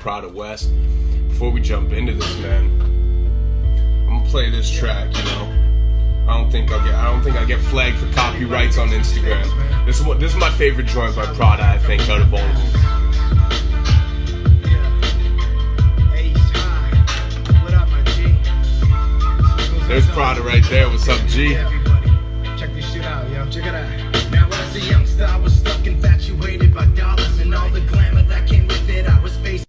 Prada West. Before we jump into this, man, I'm gonna play this track. You know, I don't think I get flagged for copyrights on Instagram. This is my favorite joint by Prada, I think, out of all of them. There's Prada right there. What's up, G? Check this shit out, yo. Check it out. Now as a youngster, I was stuck infatuated by dollars and all the glamour that came with it. I was facing.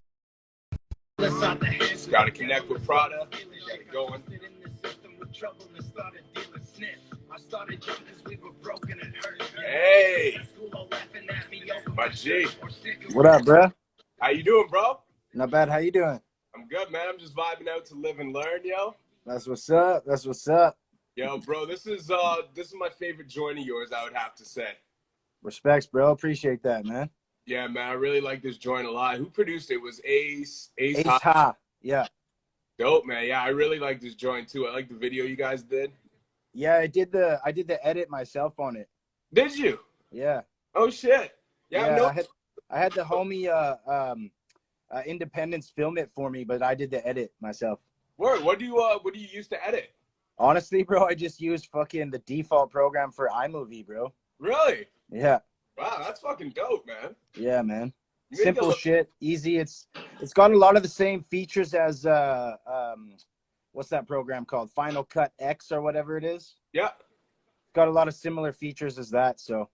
Gotta connect with Prada. Get it going. Hey, my G. What up, bro? How you doing, bro? Not bad. How you doing? I'm good, man. I'm just vibing out to live and learn, yo. That's what's up. That's what's up. Yo, bro, this is my favorite joint of yours, I would have to say. Respects, bro. Appreciate that, man. Yeah, man, I really like this joint a lot. Who produced it? It was Ace Ha. Yeah. Dope, man. Yeah, I really like this joint too. I like the video you guys did. Yeah, I did the edit myself on it. Did you? Yeah. Oh shit. Yeah, I had the homie Independence film it for me, but I did the edit myself. Word. What do you use to edit? Honestly, bro, I just used fucking the default program for iMovie, bro. Really? Yeah. Wow, that's fucking dope, man. Yeah, man. Simple shit, easy. It's got a lot of the same features as what's that program called? Final Cut X or whatever it is. Yeah. Got a lot of similar features as that, so.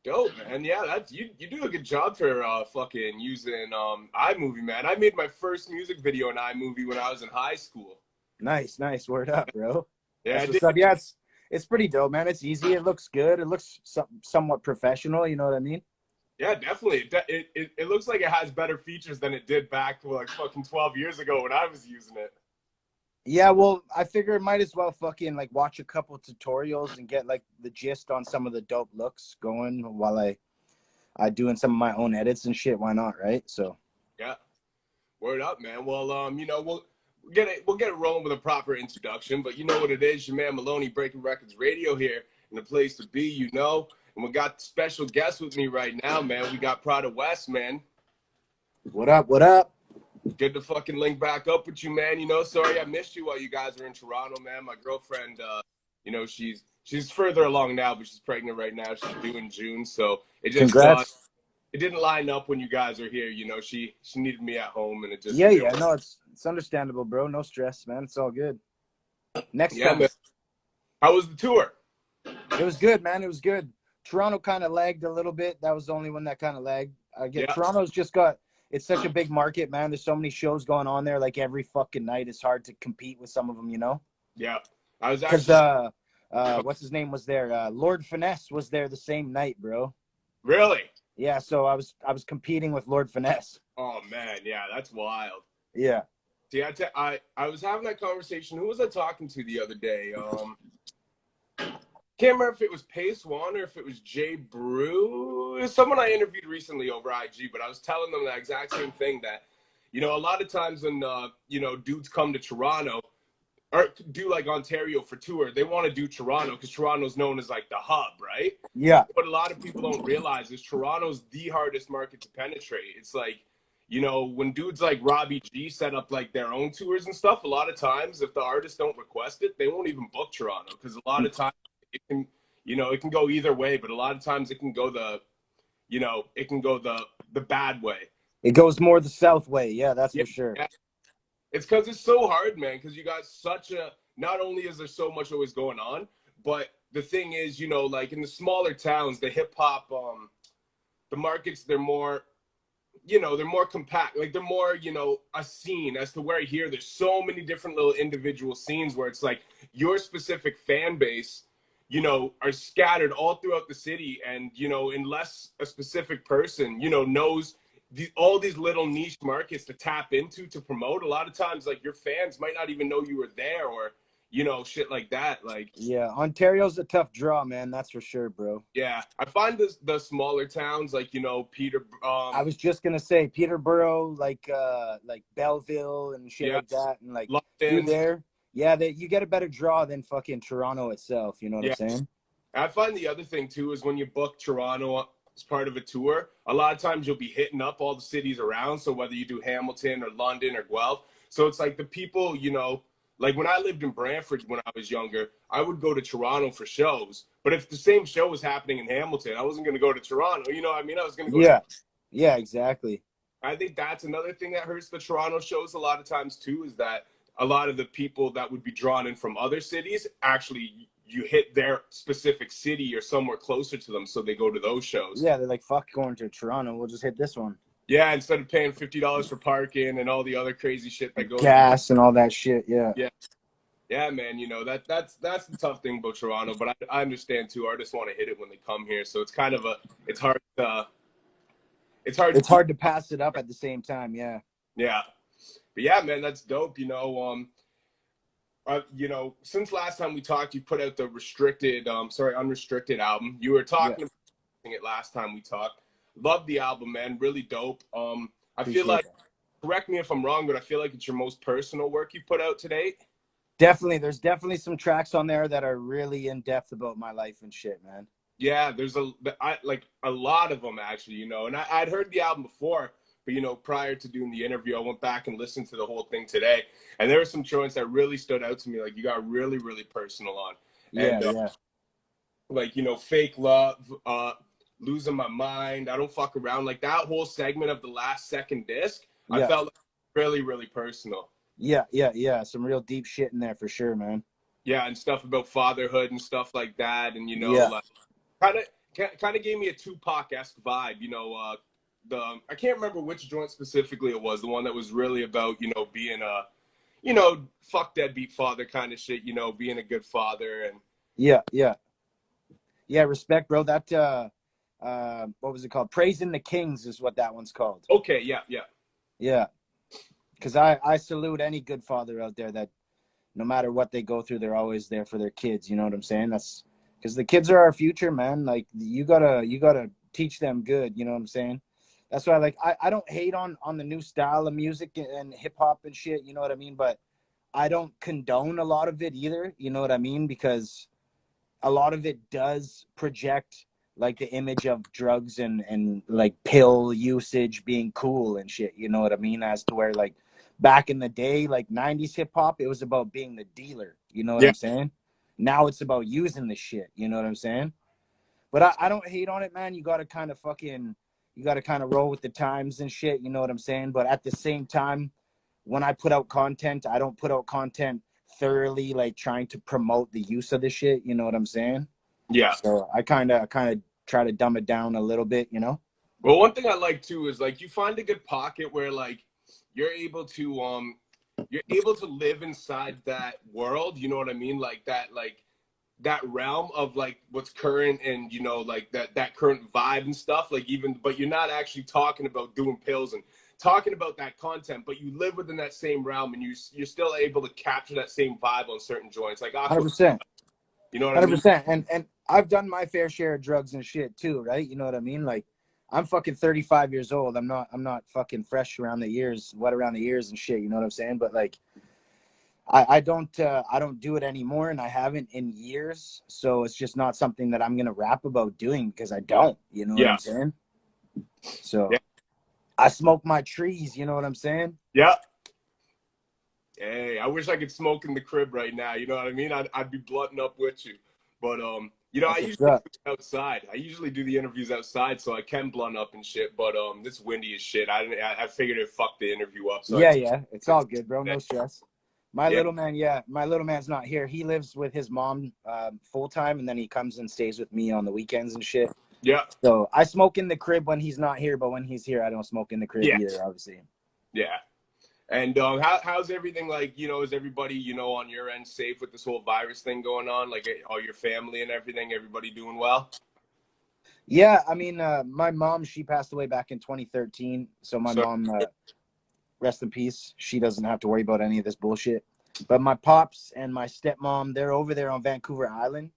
Dope, man. Yeah, that's you do a good job for fucking using iMovie, man. I made my first music video in iMovie when I was in high school. Nice. Word up, bro. Yeah, Yeah, it's pretty dope, man. It's easy. It looks good. It looks somewhat professional. You know what I mean? Yeah, definitely. It looks like it has better features than it did back like fucking 12 years ago when I was using it. Yeah, well, I figure might as well fucking like watch a couple tutorials and get like the gist on some of the dope looks going while I doing some of my own edits and shit. Why not, right? So. Yeah. Word up, man. Well, you know, we'll get it rolling with a proper introduction, but you know what it is, your man Maloney, Breaking Records Radio here, and the place to be, you know. And we got special guests with me right now, man. We got Prada West, man. What up? What up? Good to fucking link back up with you, man. You know, sorry I missed you while you guys were in Toronto, man. My girlfriend, you know, she's further along now, but she's pregnant right now. She's due in June, so it just it didn't line up when you guys are here. You know, she needed me at home, and it just yeah. No, it's understandable, bro. No stress, man. It's all good. Next time. Man. How was the tour? It was good, man. It was good. Toronto kind of lagged a little bit. That was the only one that kind of lagged. Toronto's just got. It's such a big market, man. There's so many shows going on there. Like every fucking night, it's hard to compete with some of them, you know? Yeah. I was actually... what's his name was there? Lord Finesse was there the same night, bro. Really? Yeah, so I was competing with Lord Finesse. Oh, man. Yeah, that's wild. Yeah. See, I was having that conversation. Who was I talking to the other day? Can't remember if it was Pace One or if it was Jay Brew. It was someone I interviewed recently over IG, but I was telling them that exact same thing, that, you know, a lot of times when, you know, dudes come to Toronto or do like Ontario for tour, they want to do Toronto because Toronto's known as like the hub, right? Yeah. What a lot of people don't realize is Toronto's the hardest market to penetrate. It's like, you know, when dudes like Robbie G set up like their own tours and stuff, a lot of times if the artists don't request it, they won't even book Toronto because a lot of times it can, you know, it can go either way, but a lot of times it can go the bad way. It goes more the south way. Yeah, that's for sure. Yeah. It's because it's so hard, man, because you got not only is there so much always going on, but the thing is, you know, like in the smaller towns, the hip hop, the markets, they're more compact. Like they're more, you know, a scene as to where here, there's so many different little individual scenes where it's like your specific fan base, you know, are scattered all throughout the city. And, you know, unless a specific person, you know, knows all these little niche markets to tap into to promote, a lot of times, like, your fans might not even know you were there or, you know, shit like that. Like, yeah, Ontario's a tough draw, man. That's for sure, bro. Yeah. I find the smaller towns, like, you know, I was just going to say Peterborough, like Belleville and shit like that. And like through there. Yeah, you get a better draw than fucking Toronto itself. You know what I'm saying? I find the other thing, too, is when you book Toronto as part of a tour, a lot of times you'll be hitting up all the cities around. So whether you do Hamilton or London or Guelph, so it's like the people, you know, like when I lived in Brantford when I was younger, I would go to Toronto for shows. But if the same show was happening in Hamilton, I wasn't going to go to Toronto. You know what I mean? I was going to go. Yeah. Yeah, exactly. I think that's another thing that hurts the Toronto shows a lot of times too, is that a lot of the people that would be drawn in from other cities, actually you hit their specific city or somewhere closer to them, so they go to those shows. Yeah, they're like, fuck going to Toronto, we'll just hit this one. Yeah, instead of paying $50 for parking and all the other crazy shit that goes gas and all that shit. Yeah. Yeah, man. You know, that's the tough thing about Toronto, but I understand too. Artists want to hit it when they come here, so it's kind of it's hard to pass it up at the same time. Yeah. Yeah. But yeah, man, that's dope. You know, since last time we talked, you put out the unrestricted album. You were talking about it last time we talked. Love the album, man. Really dope. I feel like, correct me if I'm wrong, but I feel like it's your most personal work you put out to date. Definitely. There's definitely some tracks on there that are really in depth about my life and shit, man. Yeah, there's a lot of them actually, you know, and I'd heard the album before, but, you know, prior to doing the interview, I went back and listened to the whole thing today, and there were some joints that really stood out to me. Like, you got really, really personal on. And, like, you know, Fake Love, Losing My Mind, I Don't Fuck Around. Like, that whole segment of the last second disc, I felt like really, really personal. Yeah. Some real deep shit in there for sure, man. Yeah, and stuff about fatherhood and stuff like that. And, you know, like, kind of gave me a Tupac-esque vibe, you know. I can't remember which joint specifically it was, the one that was really about, you know, being a, you know, fuck deadbeat father kind of shit, you know, being a good father. And yeah, respect, bro. That what was it called? Praising the Kings is what that one's called. Okay, yeah. Because I salute any good father out there that no matter what they go through, they're always there for their kids. You know what I'm saying? That's because the kids are our future, man. Like, you gotta teach them good. You know what I'm saying? That's why, like, I don't hate on the new style of music and hip hop and shit. You know what I mean? But I don't condone a lot of it either. You know what I mean? Because a lot of it does project like the image of drugs and like pill usage being cool and shit. You know what I mean? As to where, like, back in the day, like 90s hip hop, it was about being the dealer. You know what I'm saying? Now it's about using the shit. You know what I'm saying? But I don't hate on it, man. You got to kind of roll with the times and shit. You know what I'm saying? But at the same time, when I put out content, I don't put out content thoroughly, like, trying to promote the use of the shit. You know what I'm saying? Yeah. So I kind of try to dumb it down a little bit, you know? Well, one thing I like too is, like, you find a good pocket where, like, you're able to live inside that world. You know what I mean? Like that realm of, like, what's current and, you know, like that current vibe and stuff. Like, but you're not actually talking about doing pills and talking about that content, but you live within that same realm and you're still able to capture that same vibe on certain joints. Like 100%. You know what I mean? 100%. And I've done my fair share of drugs and shit too, right? You know what I mean? Like, I'm fucking 35 years old. I'm not fucking fresh around the ears, wet around the ears and shit. You know what I'm saying? But, like, I don't do it anymore, and I haven't in years. So it's just not something that I'm gonna rap about doing because I don't. You know what I'm saying? So I smoke my trees. You know what I'm saying? Yeah. Hey, I wish I could smoke in the crib right now. You know what I mean? I'd be blunting up with you. But you know, I usually do it outside. I usually do the interviews outside, so I can blunt up and shit. But it's windy as shit. I figured it'd fuck the interview up. So it's all good, bro. No stress. My little man's not here. He lives with his mom full time, and then he comes and stays with me on the weekends and shit. Yeah. So I smoke in the crib when he's not here, but when he's here, I don't smoke in the crib either, obviously. Yeah. And how's everything, like, you know, is everybody, you know, on your end safe with this whole virus thing going on? Like, all your family and everything, everybody doing well? Yeah, I mean, my mom, she passed away back in 2013. So my mom, rest in peace. She doesn't have to worry about any of this bullshit. But my pops and my stepmom, they're over there on Vancouver Island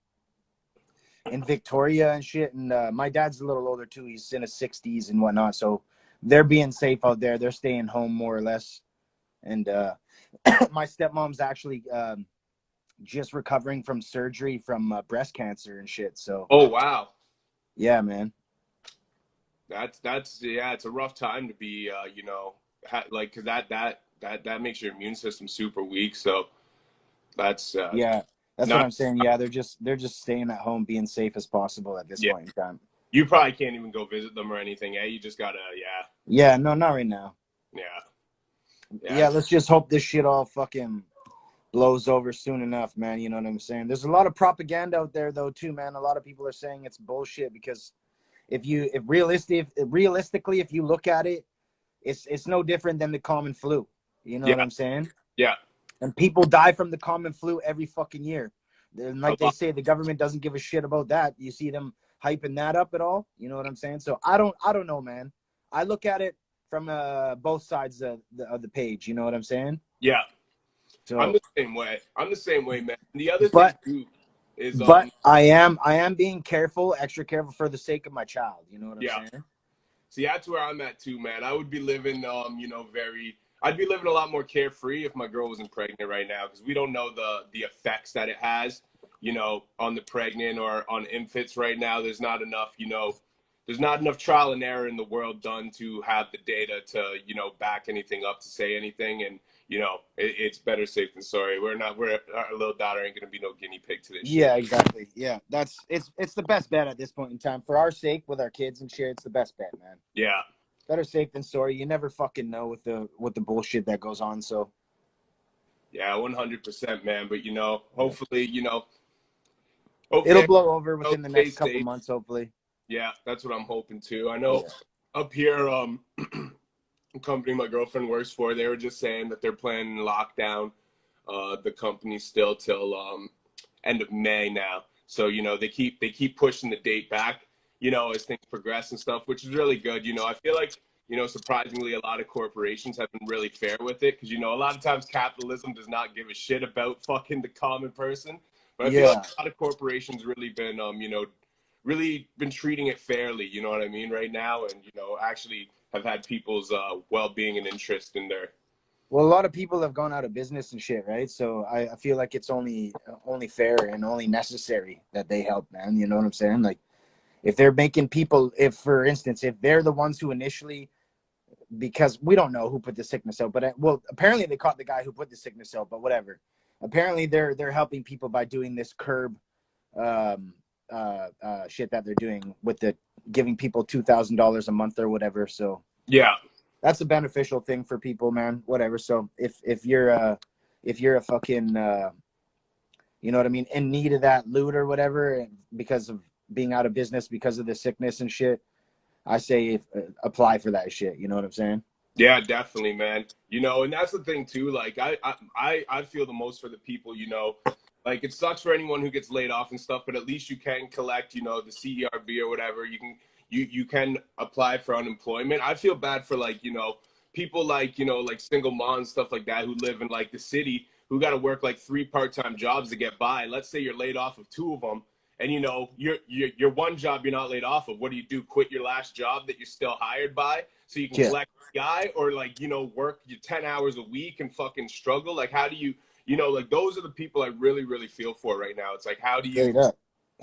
in Victoria and shit. And my dad's a little older too. He's in his 60s and whatnot. So they're being safe out there. They're staying home more or less. And my stepmom's actually just recovering from surgery from breast cancer and shit. So. Oh, wow. Yeah, man. That's yeah, it's a rough time to be you know, like, because that makes your immune system super weak. So that's Yeah, that's what not I'm saying. Yeah, they're just staying at home, being safe as possible at this yeah. point in time. You probably can't even go visit them or anything. Eh? You just gotta Yeah, no, not right now. yeah yeah Yeah, let's just hope this shit all fucking blows over soon enough, man. You know what I'm saying? There's a lot of propaganda out there though too, man. A lot of people are saying it's bullshit because if realistically if you look at it, it's no different than the common flu. You know yeah what I'm saying? yeah. And people die from the common flu every fucking year. And A like they lot. say, the government doesn't give a shit about that. You see them hyping that up at all? You know what I'm saying? So I don't know, man. I look at it from both sides of the page. You know what I'm saying? Yeah, I'm So, the same way. I'm the same way, man. The other thing but too is but I am being careful, extra careful for the sake of my child. You know what I'm yeah. saying? See, that's where I'm at too, man. I would be living, you know, I'd be living a lot more carefree if my girl wasn't pregnant right now, because we don't know the effects that it has, you know, on the pregnant or on infants right now. There's not enough, you know, there's not enough trial and error in the world done to have the data to, you know, back anything up to say anything. And, you know, it's better safe than sorry. Our little daughter ain't gonna be no guinea pig to this shit. Yeah, exactly. Yeah, it's the best bet at this point in time for our sake with our kids and shit. It's the best bet, man. Yeah. Better safe than sorry. You never fucking know with the bullshit that goes on. So Yeah, 100%, man. But, you know, hopefully, you know, it'll hopefully, blow over within the stay next couple safe. months, hopefully. Yeah, that's what I'm hoping to. I know Yeah. up here, the company my girlfriend works for, they were just saying that they're planning lockdown the company still till end of May now. So, you know, they keep pushing the date back, you know, as things progress and stuff, which is really good. You know, I feel like, you know, surprisingly, a lot of corporations have been really fair with it, because, you know, a lot of times capitalism does not give a shit about fucking the common person. But I feel like Yeah. a lot of corporations really been, you know, really been treating it fairly, you know what I mean, right now, and, you know, actually have had people's well-being and interest in their. Well, a lot of people have gone out of business and shit, right? So I feel like it's only fair and only necessary that they help, man. You know what I'm saying? Like if they're making people, if for instance, if they're the ones who initially, because we don't know who put the sickness out, but well, apparently they caught the guy who put the sickness out, but whatever. Apparently they're helping people by doing this curb um shit that they're doing with the giving people $2,000 a month or whatever. So Yeah. that's a beneficial thing for people, man. Whatever. So if you're a fucking you know what I mean, in need of that loot or whatever because of being out of business because of the sickness and shit, I say apply for that shit. You know what I'm saying? Yeah, definitely, man. You know, and that's the thing too. Like, I feel the most for the people. You know, like it sucks for anyone who gets laid off and stuff, but at least you can collect, you know, the CERB or whatever. You can apply for unemployment. I feel bad for, like, you know, people like, you know, like single moms, stuff like that, who live in like the city, who got to work like 3 part-time jobs to get by. Let's say you're laid off of 2 of them, and, you know, your one job you're not laid off of. What do you do? Quit your last job that you're still hired by so you can Yeah. collect the guy, or, like, you know, work your 10 hours a week and fucking struggle? Like, how do you, you know, like, those are the people I really, really feel for right now. It's like, Straight up.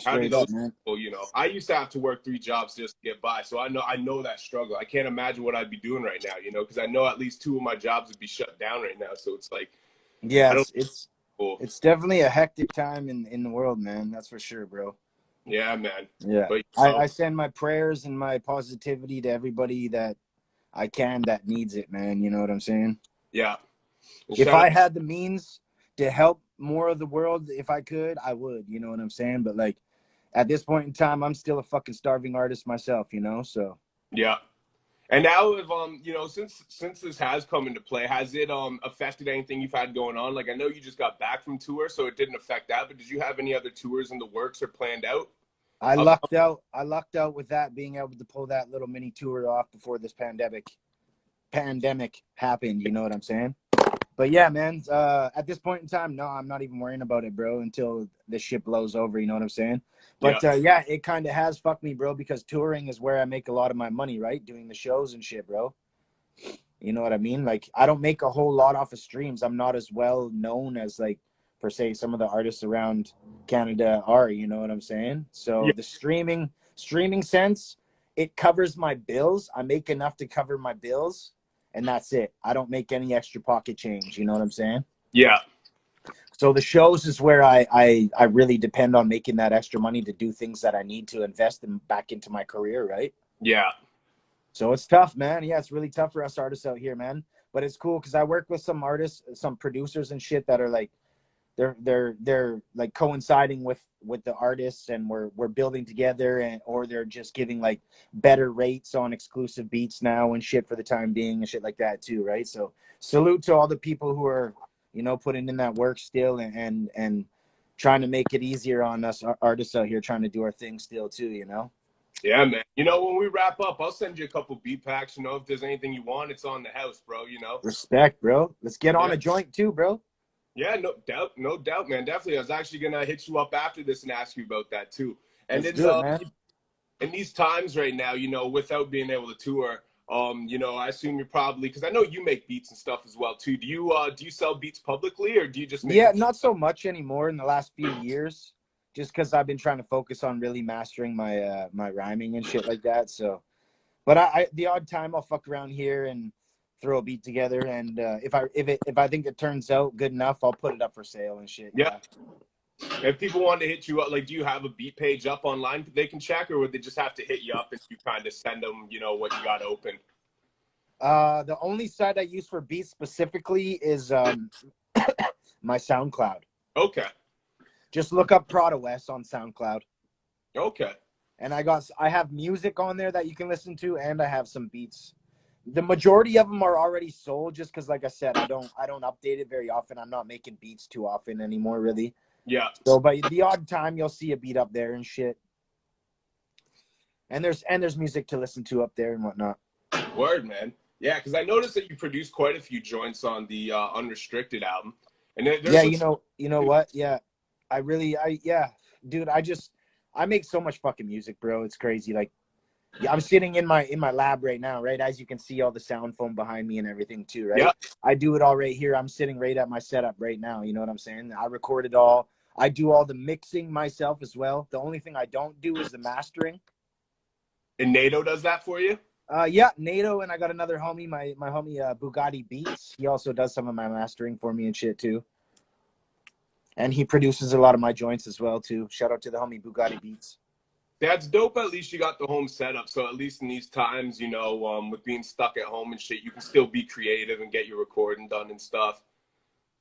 how do Straight those up, man. people, you know, I used to have to work 3 jobs just to get by. So I know that struggle. I can't imagine what I'd be doing right now, you know, because I know at least 2 of my jobs would be shut down right now. So it's like, I don't Yes, know. it's definitely a hectic time in the world, man. That's for sure, bro. Yeah, man. Yeah. But, you I know, send my prayers and my positivity to everybody that I can that needs it, man. You know what I'm saying? yeah. And If shout out, I had the means to help more of the world, if I could, I would. You know what I'm saying? But like at this point in time, I'm still a fucking starving artist myself, you know? So yeah. And now, if you know, since this has come into play, has it affected anything you've had going on? Like, I know you just got back from tour, so it didn't affect that. But did you have any other tours in the works or planned out? I Up, lucked out. I lucked out with that, being able to pull that little mini tour off before this pandemic happened. You know what I'm saying? But yeah, man, at this point in time, no, I'm not even worrying about it, bro, until this shit blows over. You know what I'm saying? yeah, But yeah, it kind of has fucked me, bro, because touring is where I make a lot of my money, right? Doing the shows and shit, bro. You know what I mean? Like, I don't make a whole lot off of streams. I'm not as well known as, like, per se, some of the artists around Canada are. You know what I'm saying? yeah, So the streaming sense it covers my bills. I make enough to cover my bills, and that's it. I don't make any extra pocket change. You know what I'm saying? Yeah. So the shows is where I really depend on making that extra money to do things that I need to invest in back into my career, right? Yeah. So it's tough, man. Yeah, it's really tough for us artists out here, man. But it's cool because I work with some artists, some producers and shit that are like, they're like coinciding with the artists, and we're building together, and or they're just giving like better rates on exclusive beats now and shit for the time being and shit like that too, right? So salute to all the people who are, you know, putting in that work still, and trying to make it easier on us artists out here trying to do our thing still too, you know? Yeah, man. You know, when we wrap up, I'll send you a couple beat packs. You know, if there's anything you want, it's on the house, bro. You know. Respect, bro. Let's get on a joint too, bro. Yeah, no doubt, man. Definitely. I was actually gonna hit you up after this and ask you about that too. And Let's do it, man. In these times right now, you know, without being able to tour, you know, I assume you're probably, because I know you make beats and stuff as well too. Do you sell beats publicly, or do you just make Yeah, not so much anymore in the last few years, just because I've been trying to focus on really mastering my my rhyming and shit like that. So, but I the odd time I'll fuck around here and throw a beat together, and if I think it turns out good enough, I'll put it up for sale and shit. Yeah. If people want to hit you up, like, do you have a beat page up online they can check, or would they just have to hit you up and you kind of send them, you know, what you got open? The only site I use for beats specifically is my SoundCloud. Okay. Just look up Prada West on SoundCloud. Okay. And I have music on there that you can listen to, and I have some beats. The majority of them are already sold, just because, like I said, I don't update it very often. I'm not making beats too often anymore, really. Yeah. So, but the odd time you'll see a beat up there and shit. And there's music to listen to up there and whatnot. Word, man. Yeah, because I noticed that you produced quite a few joints on the Unrestricted album. And yeah, you know what? Yeah, dude, I make so much fucking music, bro. It's crazy. Like, I'm sitting in my lab right now, right? As you can see, all the sound foam behind me and everything too, right? Yeah. I do it all right here. I'm sitting right at my setup right now. You know what I'm saying? I record it all. I do all the mixing myself as well. The only thing I don't do is the mastering. And NATO does that for you? Yeah, NATO, and I got another homie, my homie Bugatti Beats. He also does some of my mastering for me and shit too. And he produces a lot of my joints as well too. Shout out to the homie Bugatti Beats. That's dope. At least you got the home setup. So at least in these times, you know, with being stuck at home and shit, you can still be creative and get your recording done and stuff.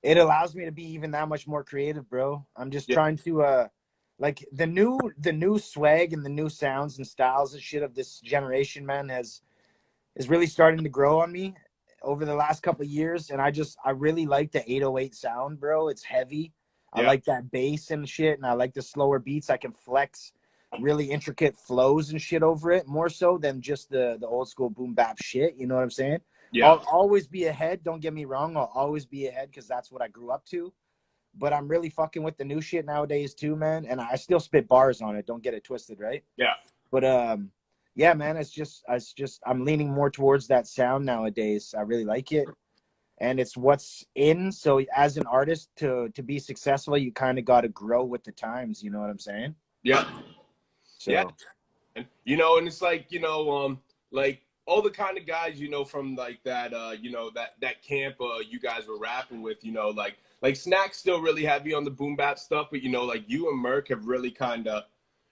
It allows me to be even that much more creative, bro. I'm just trying to like the new swag and the new sounds and styles and shit of this generation, man, is really starting to grow on me over the last couple of years. And I really like the 808 sound, bro. It's heavy. I like that bass and shit, and I like the slower beats. I can flex really intricate flows and shit over it more so than just the old school boom bap shit. You know what I'm saying? Yeah. I'll always be ahead. Don't get me wrong. I'll always be ahead because that's what I grew up to. But I'm really fucking with the new shit nowadays too, man. And I still spit bars on it. Don't get it twisted, right? Yeah. But yeah, man, it's just I'm leaning more towards that sound nowadays. I really like it. And it's what's in. So as an artist, to be successful, you kind of got to grow with the times. You know what I'm saying? Yeah. So. Yeah. And, you know, and it's like, you know, like all the kind of guys, you know, from like that, you know, that camp you guys were rapping with, you know, like Snack's still really heavy on the boom bap stuff, but, you know, like you and Merc have really kind of,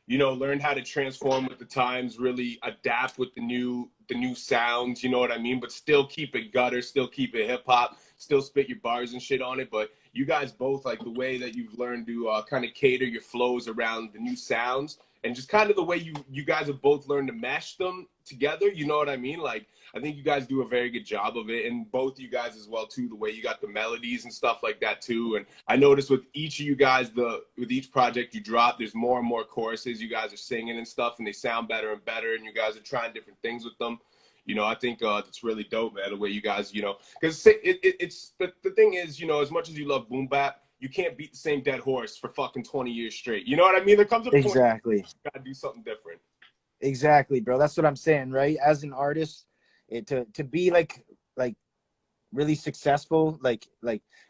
you know, learned how to transform with the times, really adapt with the new sounds, you know what I mean? But still keep it gutter, still keep it hip hop, still spit your bars and shit on it. But you guys both, like the way that you've learned to kind of cater your flows around the new sounds, and just kind of the way you guys have both learned to mesh them together, you know what I mean? Like, I think you guys do a very good job of it, and both you guys as well too, the way you got the melodies and stuff like that too. And I noticed with each of you guys, with each project you drop, there's more and more choruses you guys are singing and stuff, and they sound better and better, and you guys are trying different things with them. You know, I think it's really dope, man, the way you guys, you know, because it's the thing is, you know, as much as you love boom bap, you can't beat the same dead horse for fucking 20 years straight. You know what I mean? There comes a point Exactly. you gotta do something different. Exactly, bro. That's what I'm saying, right? As an artist, to be like really successful, like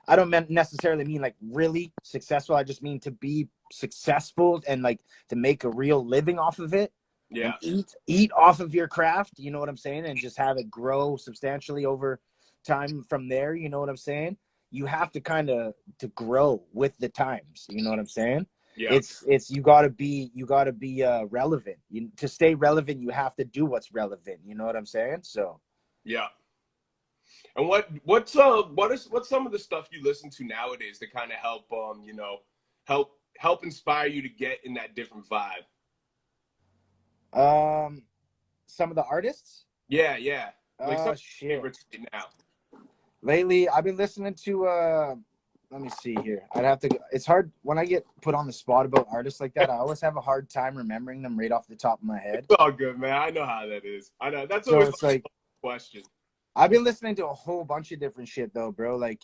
I don't necessarily mean like really successful. I just mean to be successful and like to make a real living off of it. Yeah. And eat off of your craft, you know what I'm saying, and just have it grow substantially over time from there, you know what I'm saying? You have to kind of to grow with the times, you know what I'm saying? Yeah. It's you got to be relevant. To stay relevant, you have to do what's relevant, you know what I'm saying? So yeah. And what's some of the stuff you listen to nowadays to kind of help you know, help inspire you to get in that different vibe? some of the artists, Yeah, yeah. Like some shit. favorites right now. Lately, I've been listening to let me see here. I'd have to it's hard when I get put on the spot about artists like that. I always have a hard time remembering them right off the top of my head. It's all good, man. I know how that is. I know. That's So always it's a like question. I've been listening to a whole bunch of different shit though, bro. Like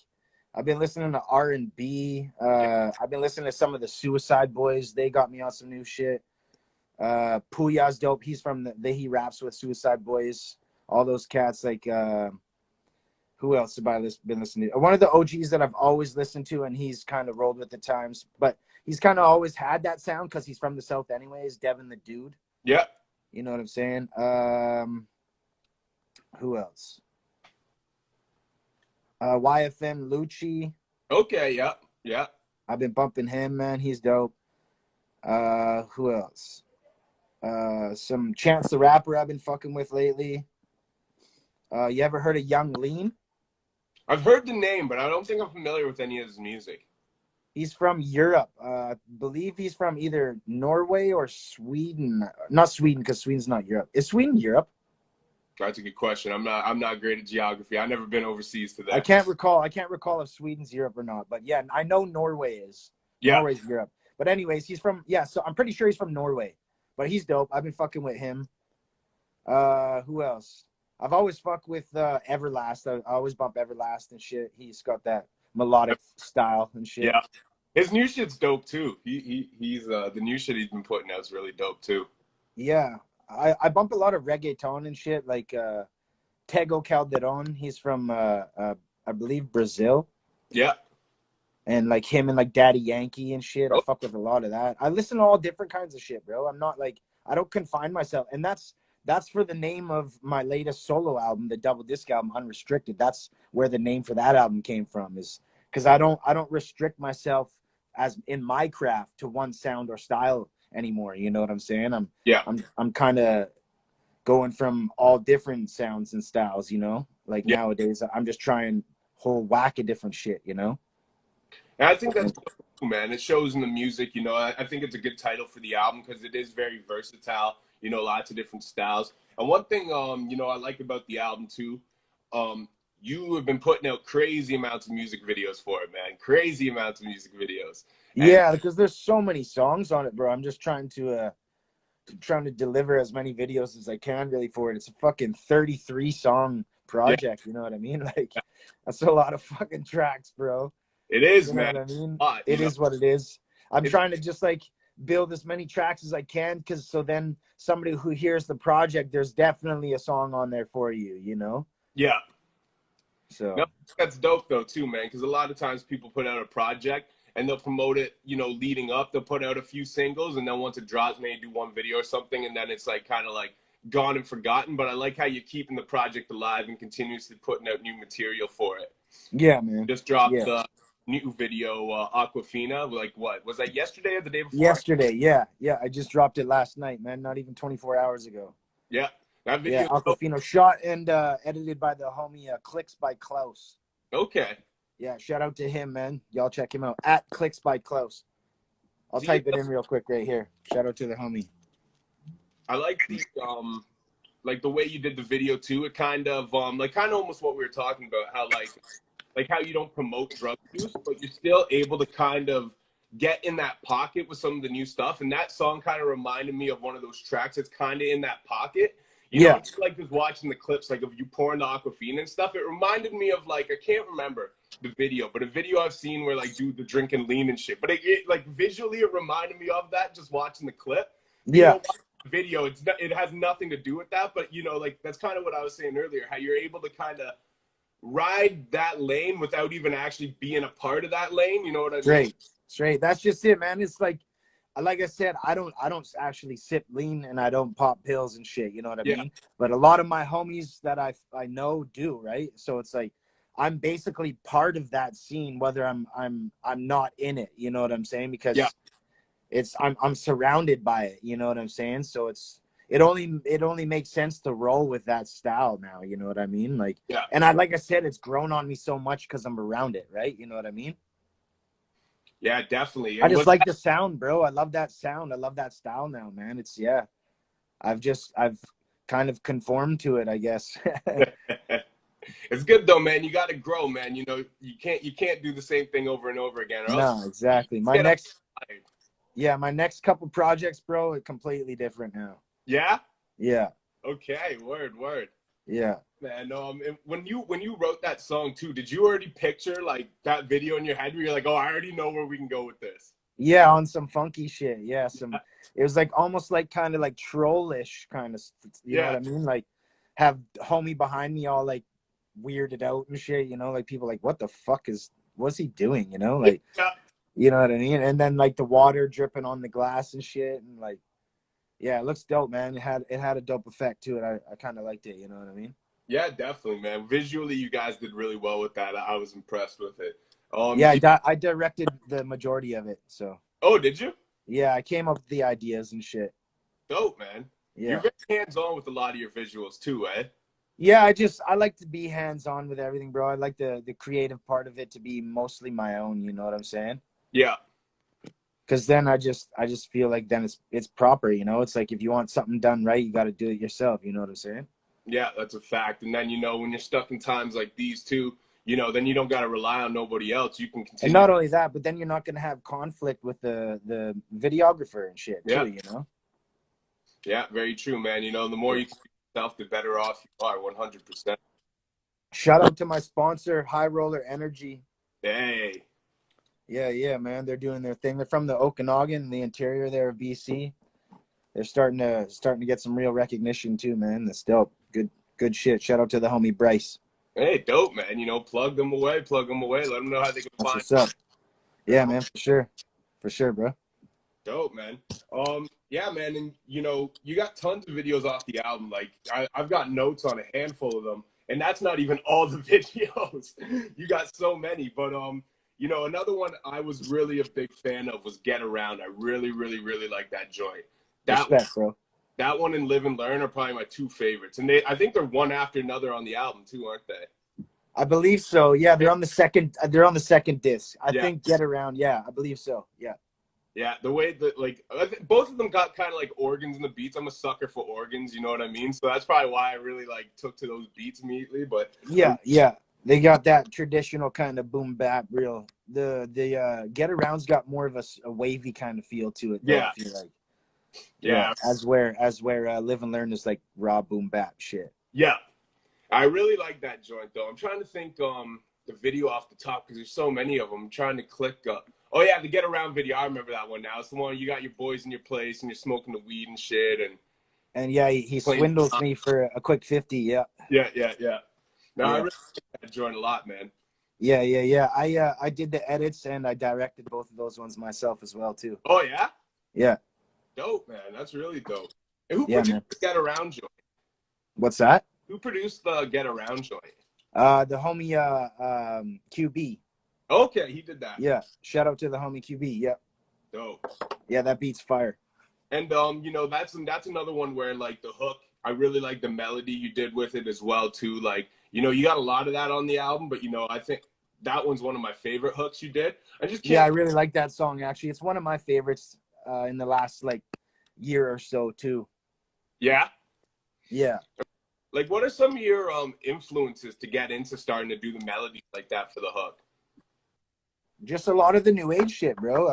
I've been listening to R&B. I've been listening to some of the Suicide Boys. They got me on some new shit. Puya's dope. He's from he raps with Suicide Boys. All those cats. Like who else have I been listening to? One of the OGs that I've always listened to, and he's kind of rolled with the times, but he's kind of always had that sound because he's from the South anyways. Devin the Dude. Yeah. You know what I'm saying? Who else? YFN Lucci. Okay. Yeah. Yeah. I've been bumping him, man. He's dope. Who else? Some Chance the Rapper I've been fucking with lately. You ever heard of Young Lean? I've heard the name, but I don't think I'm familiar with any of his music. He's from Europe. I believe he's from either Norway or Sweden. Not Sweden, because Sweden's not Europe. Is Sweden Europe? That's a good question. I'm not great at geography. I've never been overseas to that. I can't recall if Sweden's Europe or not. But yeah, I know Norway is. Yeah. Norway's Europe. But anyways, he's from so I'm pretty sure he's from Norway. But he's dope. I've been fucking with him. Who else? I've always fucked with Everlast. I always bump Everlast and shit. He's got that melodic style and shit. Yeah. His new shit's dope too. He's the new shit he's been putting out is really dope too. Yeah. I bump a lot of reggaeton and shit, like Tego Calderon. He's from I believe Brazil. Yeah. And like him and like Daddy Yankee and shit. I fuck with a lot of that. I listen to all different kinds of shit, bro. I'm not like, I don't confine myself. And that's for the name of my latest solo album, the double disc album, Unrestricted. That's where the name for that album came from, is because I don't restrict myself as in my craft to one sound or style anymore. You know what I'm saying? I'm kind of going from all different sounds and styles, you know? Like nowadays I'm just trying whole whack of different shit, you know? And I think that's cool, man. It shows in the music, you know. I think it's a good title for the album because it is very versatile, you know, lots of different styles. And one thing, you know, I like about the album too, you have been putting out crazy amounts of music videos for it, man. Crazy amounts of music videos. And yeah, because there's so many songs on it, bro. I'm just trying to deliver as many videos as I can really for it. It's a fucking 33 song project, you know what I mean? Like that's a lot of fucking tracks, bro. It is, you know man. What I mean? It is what it is. I'm trying to just like build as many tracks as I can, because so then somebody who hears the project, there's definitely a song on there for you, you know? Yeah. So no, that's dope though too, man, because a lot of times people put out a project and they'll promote it, you know, leading up. They'll put out a few singles, and then once it drops, maybe do one video or something, and then it's like kind of like gone and forgotten. But I like how you're keeping the project alive and continuously putting out new material for it. Yeah, man. Just dropped the new video, Aquafina. Like, what was that, yesterday or the day before? Yesterday, yeah. I just dropped it last night, man. Not even 24 hours ago. Yeah, that video. Yeah, Aquafina, shot and edited by the homie Clicks by Klaus. Okay. Yeah, shout out to him, man. Y'all check him out at Clicks by Klaus. I'll type it in real quick right here. Shout out to the homie. I like the way you did the video too. It kind of almost what we were talking about, how like how you don't promote drug use, but you're still able to kind of get in that pocket with some of the new stuff. And that song kind of reminded me of one of those tracks that's kind of in that pocket. You know, it's like just watching the clips, like of you pouring the Aquafina and stuff. It reminded me of, like, I can't remember the video, but a video I've seen where, like, dude, the drinking lean and shit. But it like visually, it reminded me of that just watching the clip. You know, the video, it has nothing to do with that, but you know, like that's kind of what I was saying earlier, how you're able to kind of ride that lane without even actually being a part of that lane. You know what I mean? Straight. That's just it, man. It's like like I said, I don't actually sip lean and I don't pop pills and shit. You know what I Yeah. mean? But a lot of my homies that I know do, right? So it's like I'm basically part of that scene, whether I'm not in it. You know what I'm saying? Because I'm surrounded by it. You know what I'm saying? So it only makes sense to roll with that style now. You know what I mean? Like, and like I said, it's grown on me so much because I'm around it, right? You know what I mean? Yeah, definitely. I just like the sound, bro. I love that sound. I love that style now, man. It's I've kind of conformed to it, I guess. It's good though, man. You got to grow, man. You know, you can't do the same thing over and over again. Or else No, exactly. My next couple projects, bro, are completely different now. Yeah? Yeah. Okay, word. Yeah. Man, when you wrote that song too, did you already picture like that video in your head where you're like, oh, I already know where we can go with this? Yeah, on some funky shit. Yeah, it was like almost like kind of like trollish kind of, you know what I mean? Like have homie behind me all like weirded out and shit, you know, like people like, what the fuck what's he doing, you know? Like you know what I mean? And then like the water dripping on the glass and shit, and like yeah, it looks dope, man. It had a dope effect to it. I kind of liked it, you know what I mean? Yeah, definitely, man. Visually, you guys did really well with that. I was impressed with it. Yeah, I directed the majority of it. So. Oh, did you? Yeah, I came up with the ideas and shit. Dope, man. Yeah. You're very hands-on with a lot of your visuals too, eh? Yeah, I like to be hands-on with everything, bro. I like the creative part of it to be mostly my own. You know what I'm saying? Yeah. Because then I just feel like then it's proper. You know, it's like if you want something done right, you got to do it yourself. You know what I'm saying? Yeah, that's a fact. And then, you know, when you're stuck in times like these too, you know, then you don't got to rely on nobody else. You can continue. And not only that, but then you're not going to have conflict with the videographer and shit too, you know? Yeah, very true, man. You know, the more you can do yourself, the better off you are, 100%. Shout out to my sponsor, High Roller Energy. Hey. Yeah, man. They're doing their thing. They're from the Okanagan, the interior there of BC. They're starting to get some real recognition too, man. That's dope. Good shit. Shout out to the homie Bryce. Hey, dope, man. You know, plug them away. Let them know how they can find. What's up? Yeah, man, for sure, bro. Dope, man. Yeah, man, and you know, you got tons of videos off the album. Like I've got notes on a handful of them, and that's not even all the videos. You got so many, but you know, another one I was really a big fan of was Get Around. I really like that joint. Respect, bro. That one and Live and Learn are probably my two favorites, and I think they're one after another on the album too, aren't they? I believe so. Yeah, they're on the second. They're on the second disc. I think Get Around. Yeah, I believe so. Yeah. Yeah, the way that like both of them got kind of like organs in the beats. I'm a sucker for organs, you know what I mean? So that's probably why I really like took to those beats immediately. But yeah, they got that traditional kind of boom bap real. The Get Around's got more of a wavy kind of feel to it. Though, yeah, I feel like. Yeah. As where Live and Learn is like raw boom bap shit. Yeah, I really like that joint though. I'm trying to think the video off the top because there's so many of them. I'm trying to click. Oh yeah, the Get Around video. I remember that one now. It's the one you got your boys in your place and you're smoking the weed and shit and yeah, he swindles me for a quick 50. Yeah. No, I really like that joint a lot, man. Yeah. I did the edits and I directed both of those ones myself as well too. Oh yeah. Yeah. Dope, man. That's really dope. And who produced the Get Around joint? What's that? Who produced the Get Around joint? The homie QB. Okay, he did that. Yeah. Shout out to the homie QB. Yep. Dope. Yeah, that beat's fire. And you know, that's another one where like the hook, I really like the melody you did with it as well too. Like, you know, you got a lot of that on the album, but you know, I think that one's one of my favorite hooks you did. I really like that song actually. It's one of my favorites in the last like year or so too. Yeah. Yeah. Like, what are some of your influences to get into starting to do the melodies like that for the hook? Just a lot of the new age shit, bro.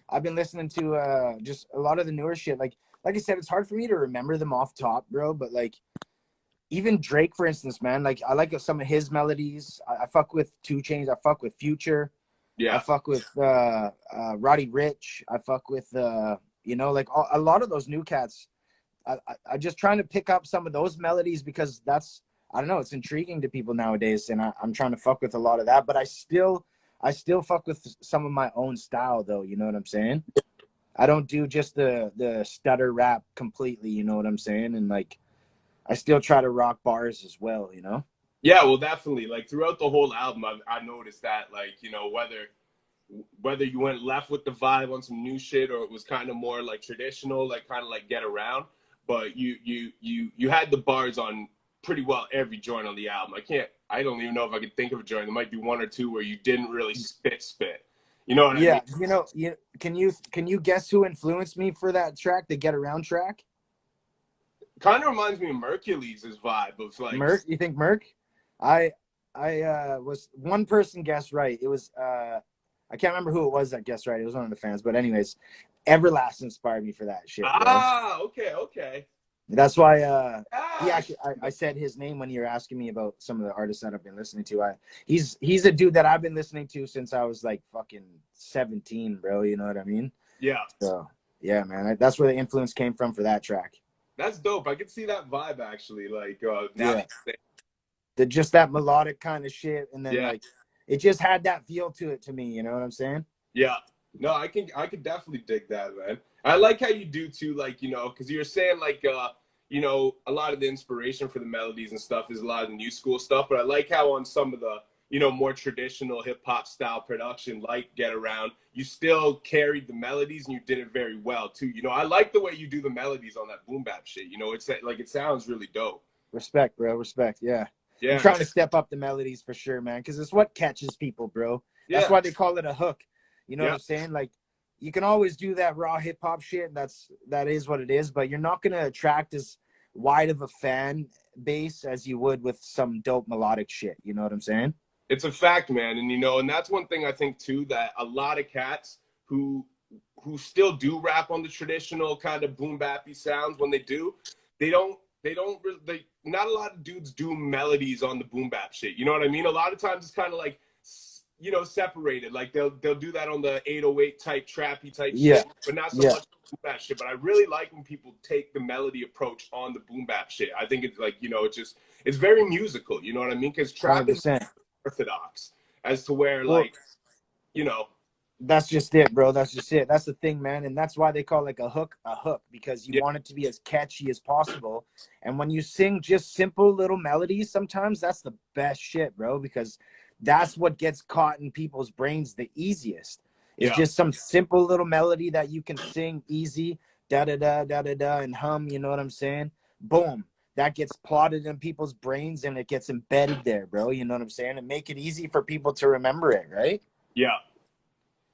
I've been listening to just a lot of the newer shit. Like I said, it's hard for me to remember them off top, bro. But like, even Drake, for instance, man. Like, I like some of his melodies. I fuck with 2 Chainz. I fuck with Future. Yeah. I fuck with Roddy Ricch. I fuck with you know, like a lot of those new cats. I just trying to pick up some of those melodies because that's, I don't know, it's intriguing to people nowadays, and I'm trying to fuck with a lot of that. But I still fuck with some of my own style, though. You know what I'm saying? I don't do just the stutter rap completely, you know what I'm saying? And like I still try to rock bars as well, you know? Yeah, well, definitely. Like throughout the whole album, I noticed that, like, you know, whether you went left with the vibe on some new shit or it was kind of more like traditional, like kind of like Get Around, but you had the bars on pretty well every joint on the album. I don't even know if I could think of a joint. There might be one or two where you didn't really spit. You know what I mean? You know, can you guess who influenced me for that track, the Get Around track? Kind of reminds me of Mercules' vibe of like Merc. You think Merc? I was one person guessed right. It was I can't remember who it was that guessed right. It was one of the fans, but anyways, Everlast inspired me for that shit. Bro. Okay. That's why he actually I said his name when you were asking me about some of the artists that I've been listening to. He's a dude that I've been listening to since I was like fucking 17, bro. You know what I mean? Yeah. So yeah, man, that's where the influence came from for that track. That's dope. I can see that vibe actually. Like now just that melodic kind of shit, and then like it just had that feel to it to me. You know what I'm saying? Yeah. No, I could definitely dig that, man. I like how you do too, like, you know, because you're saying like you know, a lot of the inspiration for the melodies and stuff is a lot of the new school stuff, but I like how on some of the, you know, more traditional hip hop style production like Get Around, you still carried the melodies and you did it very well too. You know, I like the way you do the melodies on that boom bap shit. You know, it's like it sounds really dope. Respect, bro. Respect. Yeah. Yeah. I'm trying to step up the melodies for sure, man, because it's what catches people, bro. That's why they call it a hook. You know what I'm saying? Like, you can always do that raw hip hop shit. That is what it is, but you're not gonna attract as wide of a fan base as you would with some dope melodic shit. You know what I'm saying? It's a fact, man. And you know, and that's one thing I think too, that a lot of cats who still do rap on the traditional kind of boom bappy sounds, when they do, not a lot of dudes do melodies on the boom bap shit. You know what I mean? A lot of times it's kind of like, you know, separated. Like they'll do that on the 808 type trappy type shit, but not so much boom bap shit. But I really like when people take the melody approach on the boom bap shit. I think it's like, you know, it's very musical. You know what I mean? Because trap 100%. is orthodox as to where, like, you know. That's just it, bro. That's just it. That's the thing, man. And that's why they call like a hook, because you want it to be as catchy as possible. And when you sing just simple little melodies, sometimes that's the best shit, bro, because that's what gets caught in people's brains the easiest. It's just some simple little melody that you can sing easy, da-da-da, da-da-da, and hum, you know what I'm saying? Boom. That gets plotted in people's brains and it gets embedded there, bro. You know what I'm saying? And make it easy for people to remember it, right? Yeah.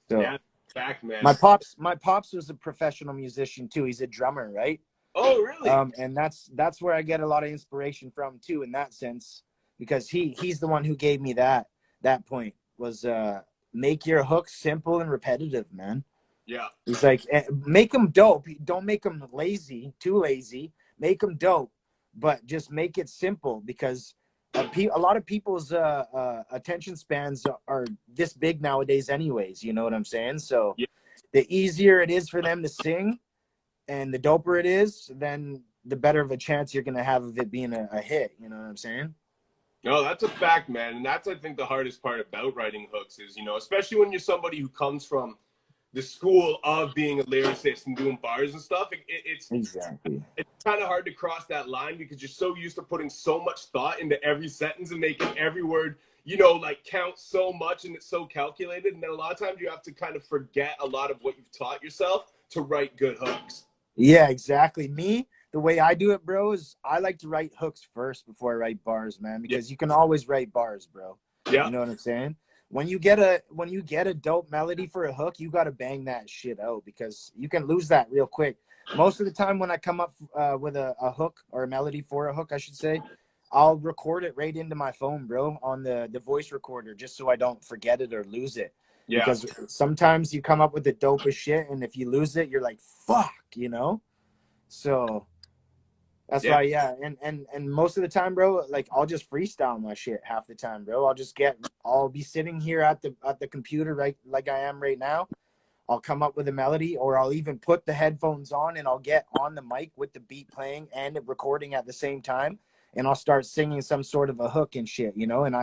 So, yeah, fact, man. My pops was a professional musician too. He's a drummer, right? Oh, really? And that's where I get a lot of inspiration from too, in that sense, because he's the one who gave me that point was make your hooks simple and repetitive, man. Yeah. He's like, make them dope. Don't make them too lazy. Make them dope, but just make it simple, because a lot of people's attention spans are this big nowadays anyways, you know what I'm saying? So the easier it is for them to sing and the doper it is, then the better of a chance you're going to have of it being a hit, you know what I'm saying? No, that's a fact, man. And that's, I think, the hardest part about writing hooks is, you know, especially when you're somebody who comes from the school of being a lyricist and doing bars and stuff, it's kind of hard to cross that line, because you're so used to putting so much thought into every sentence and making every word, you know, like count so much, and it's so calculated. And then a lot of times you have to kind of forget a lot of what you've taught yourself to write good hooks. Yeah, exactly. Me, the way I do it, bro, is I like to write hooks first before I write bars, man, because you can always write bars, bro. Yeah. You know what I'm saying? When you get a dope melody for a hook, you got to bang that shit out, because you can lose that real quick. Most of the time when I come up with a hook, or a melody for a hook, I should say, I'll record it right into my phone, bro, on the voice recorder, just so I don't forget it or lose it. Yeah. Because sometimes you come up with the dopest shit, and if you lose it, you're like, fuck, you know? So that's why, and most of the time, bro, like I'll just freestyle my shit half the time, bro. I'll be sitting here at the computer, right, like I am right now. I'll come up with a melody, or I'll even put the headphones on and I'll get on the mic with the beat playing and recording at the same time, and I'll start singing some sort of a hook and shit, you know, and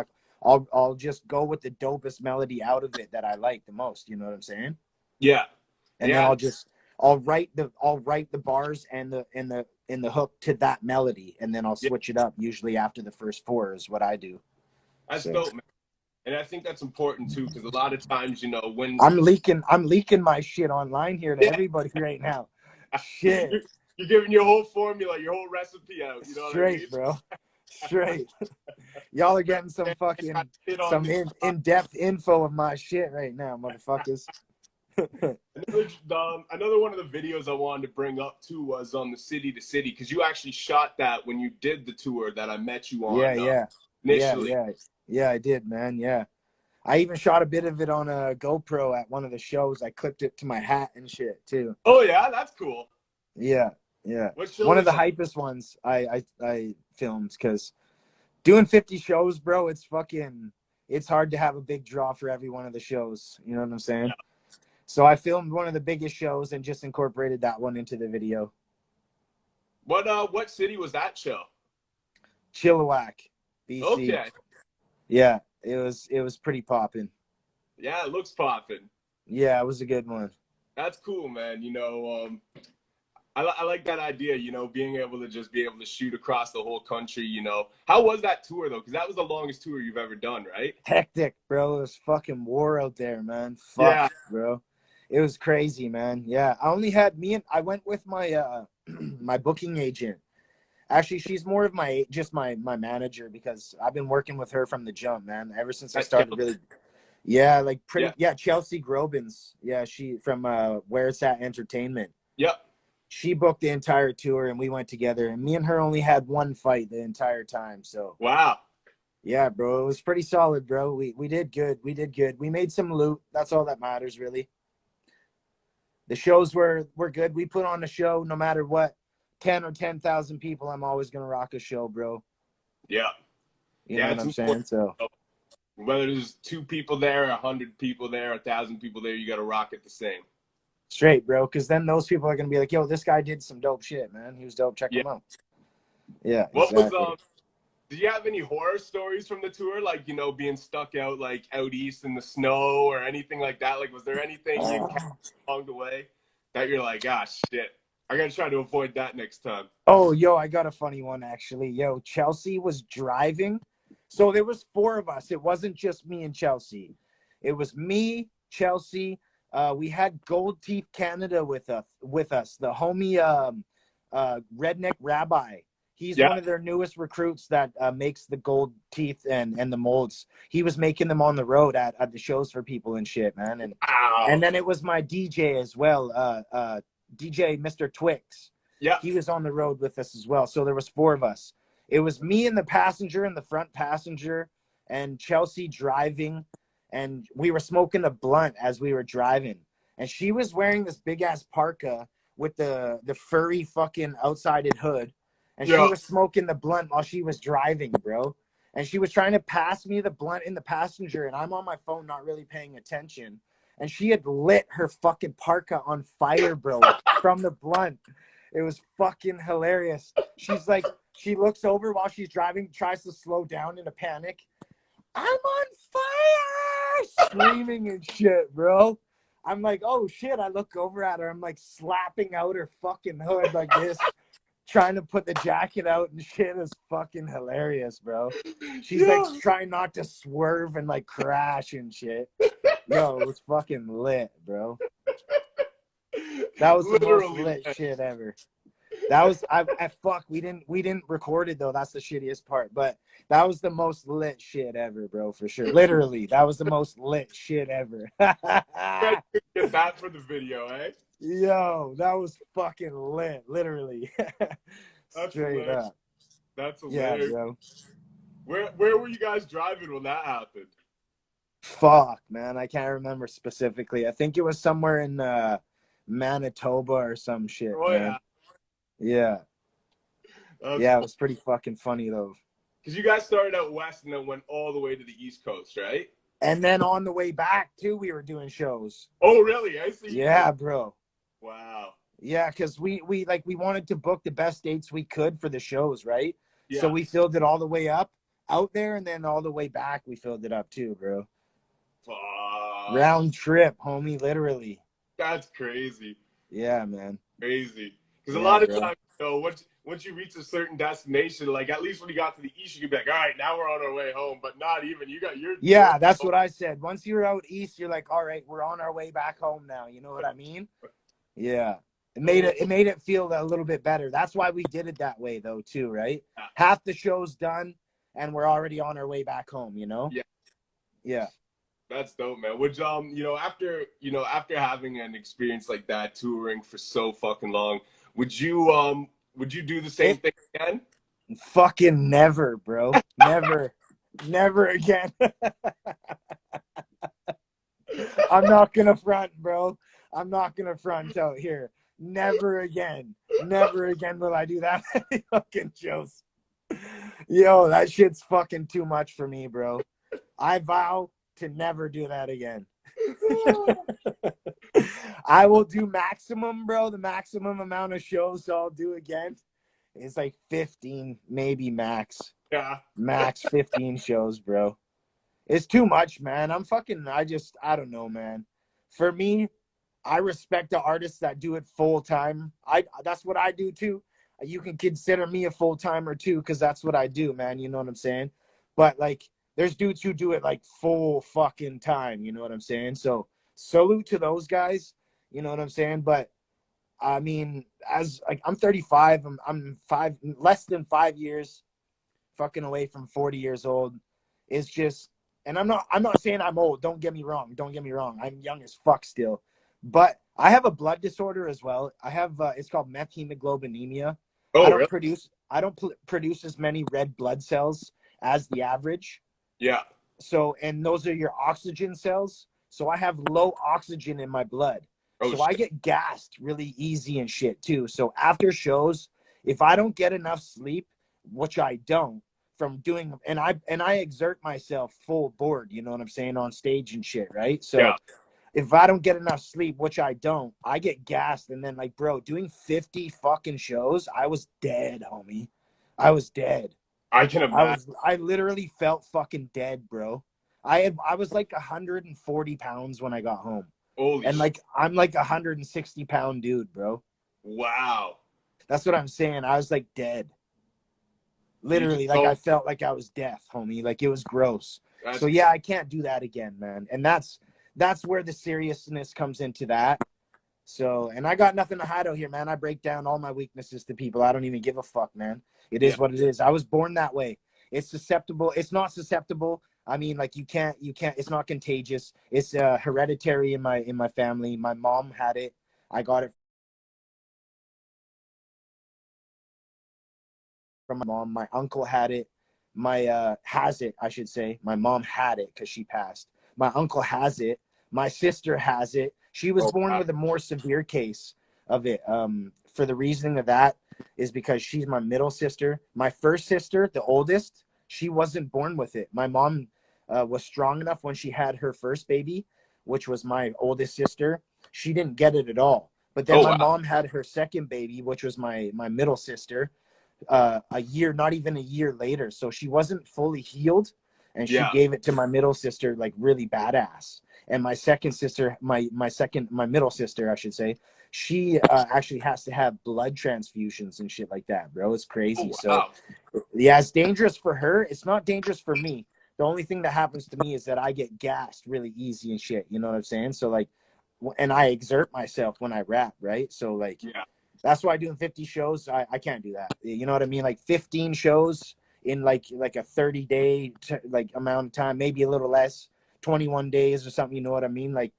I'll just go with the dopest melody out of it that I like the most, you know what I'm saying? Yeah. And then I'll write the bars and the hook to that melody, and then I'll switch it up. Usually after the first four is what I do. That's dope, man. And I think that's important too, because a lot of times, you know, when I'm leaking my shit online here to everybody right now. Shit. You're giving your whole formula, your whole recipe out. You know what I mean? Bro. Straight. Y'all are getting some fucking in-depth info of my shit right now, motherfuckers. Another one of the videos I wanted to bring up too was on the City to City, because you actually shot that when you did the tour that I met you on. Initially. Yeah, I did, man. Yeah, I even shot a bit of it on a GoPro at one of the shows. I clipped it to my hat and shit too. Oh yeah, that's cool. Yeah. One of the hypest ones I filmed, because doing 50 shows, bro, it's hard to have a big draw for every one of the shows. You know what I'm saying? Yeah. So I filmed one of the biggest shows and just incorporated that one into the video. What city was that show? Chilliwack, BC. Okay. Yeah, it was pretty popping. Yeah, it looks popping. Yeah, it was a good one. That's cool, man. You know, I like that idea, you know, being able to shoot across the whole country, you know. How was that tour, though? Because that was the longest tour you've ever done, right? Hectic, bro. It was fucking war out there, man. Fuck, bro. It was crazy, man. Yeah, I only had I went with my my booking agent. Actually, she's more of my manager, because I've been working with her from the jump, man. Ever since I started really. Yeah, like Chelsea Grobins. Yeah, she from Where It's At Entertainment. Yep. She booked the entire tour, and we went together. And me and her only had one fight the entire time. So wow. Yeah, bro, it was pretty solid, bro. We did good. We made some loot. That's all that matters, really. The shows were good. We put on a show no matter what. 10 or 10,000 people, I'm always gonna rock a show, bro. Yeah. You know what I'm saying? So whether there's 2 people there, 100 people there, 1,000 people there, you gotta rock it the same. Straight, bro, because then those people are gonna be like, yo, this guy did some dope shit, man. He was dope. Check him out. Yeah. Did you have any horror stories from the tour? Like, you know, being stuck out east in the snow or anything like that? Like, was there anything you encountered along the way that you're like, ah, shit, I gotta try to avoid that next time? Oh, yo, I got a funny one, actually. Yo, Chelsea was driving. So there was 4 of us. It wasn't just me and Chelsea. It was me, Chelsea. We had Gold Teeth Canada with us. The homie Redneck Rabbi. He's one of their newest recruits that makes the gold teeth and the molds. He was making them on the road at the shows for people and shit, man. And then it was my DJ as well, DJ Mr. Twix. Yeah. He was on the road with us as well. So there was 4 of us. It was me and the passenger and the front passenger, and Chelsea driving, and we were smoking a blunt as we were driving. And she was wearing this big ass parka with the furry fucking outsided hood. And she was smoking the blunt while she was driving, bro. And she was trying to pass me the blunt in the passenger, and I'm on my phone not really paying attention. And she had lit her fucking parka on fire, bro, from the blunt. It was fucking hilarious. She's like, she looks over while she's driving, tries to slow down in a panic. I'm on fire! Screaming and shit, bro. I'm like, oh shit. I look over at her. I'm like slapping out her fucking hood like this, trying to put the jacket out and shit. Is fucking hilarious, bro. She's like trying not to swerve and like crash and shit. Yo, it was fucking lit, bro. That was the most lit shit ever. That was fuck. We didn't record it though. That's the shittiest part. But that was the most lit shit ever, bro, for sure. Literally, that was the most lit shit ever. Get that for the video, eh? Yo, that was fucking lit, literally. Straight up. That's hilarious. Yeah, bro. Where were you guys driving when that happened? Fuck, man, I can't remember specifically. I think it was somewhere in Manitoba or some shit. Oh, man. Yeah. Yeah, it was pretty fucking funny though. Because you guys started out west and then went all the way to the East Coast, right? And then on the way back too, we were doing shows. Oh, really? I see. Yeah, bro. Wow. Yeah, because we wanted to book the best dates we could for the shows, right? Yeah. So we filled it all the way up out there, and then all the way back we filled it up too, bro. Fuck. Round trip, homie, literally. That's crazy. Yeah, man. Crazy. Because Yeah, a lot of bro. times, you know, once you reach a certain destination, like at least when you got to the east, you could be like, all right, now we're on our way home. But not even. You got your Yeah, that's what I said. Once you're out east, you're like, all right, we're on our way back home now. You know what I mean? Yeah. It made it feel a little bit better. That's why we did it that way though, too, right? Yeah. Half the show's done and we're already on our way back home, you know? Yeah. Yeah. That's dope, man. Would after having an experience like that, touring for so fucking long, would you do the same thing again? Fucking never, bro. Never. Never again. I'm not gonna front, bro. I'm not gonna front out here. Never again. Never again will I do that many fucking shows. Yo, that shit's fucking too much for me, bro. I vow to never do that again. I will do maximum, bro. The maximum amount of shows I'll do again is like 15, maybe max. Yeah. Max 15 shows, bro. It's too much, man. I don't know, man. For me, I respect the artists that do it full time. That's what I do too. You can consider me a full timer too, because that's what I do, man. You know what I'm saying? But like, there's dudes who do it like full fucking time. You know what I'm saying? So salute to those guys. You know what I'm saying? But I mean, as like I'm 35, I'm less than 5 years fucking away from 40 years old. It's just, and I'm not saying I'm old. Don't get me wrong. I'm young as fuck still. But I have a blood disorder as well. I have it's called methemoglobinemia. Oh, I don't really? produce as many red blood cells as the average. Yeah. So, and those are your oxygen cells. So I have low oxygen in my blood. Oh, So shit. I get gassed really easy and shit too. So after shows, if I don't get enough sleep, which I don't, from doing, and I exert myself full board, you know what I'm saying, on stage and shit, right? So Yeah. if I don't get enough sleep, which I don't, I get gassed. And then like, bro, doing 50 fucking shows, I was dead, homie. I was dead. I can imagine. I literally felt fucking dead, bro. I was like 140 pounds when I got home. Holy And shit. like I'm like 160-pound dude, bro. Wow. That's what I'm saying. I was like dead. Literally, like I felt like I was death, homie. Like it was gross. So yeah, I can't do that again, man. And that's where the seriousness comes into that. So, and I got nothing to hide out here, man. I break down all my weaknesses to people. I don't even give a fuck, man. It is what it is. I was born that way. It's susceptible. It's not susceptible. I mean, like you can't, it's not contagious. It's hereditary in my family. My mom had it. I got it from my mom. My uncle had it. My has it, I should say. My mom had it because she passed. My uncle has it. My sister has it. She was born with a more severe case of it. For the reasoning of that is because she's my middle sister. My first sister, the oldest, she wasn't born with it. My mom was strong enough when she had her first baby, which was my oldest sister. She didn't get it at all. But then my mom had her second baby, which was my middle sister, a year, not even a year later. So she wasn't fully healed, and she gave it to my middle sister like really badass. And my second sister, my middle sister, I should say, she actually has to have blood transfusions and shit like that, bro. It's crazy. So yeah, it's dangerous for her. It's not dangerous for me. The only thing that happens to me is that I get gassed really easy and shit. You know what I'm saying? So like, and I exert myself when I rap, right? So like, that's why doing 50 shows, I can't do that. You know what I mean? Like 15 shows in like a 30-day like amount of time, maybe a little less, 21 days or something. You know what I mean? Like,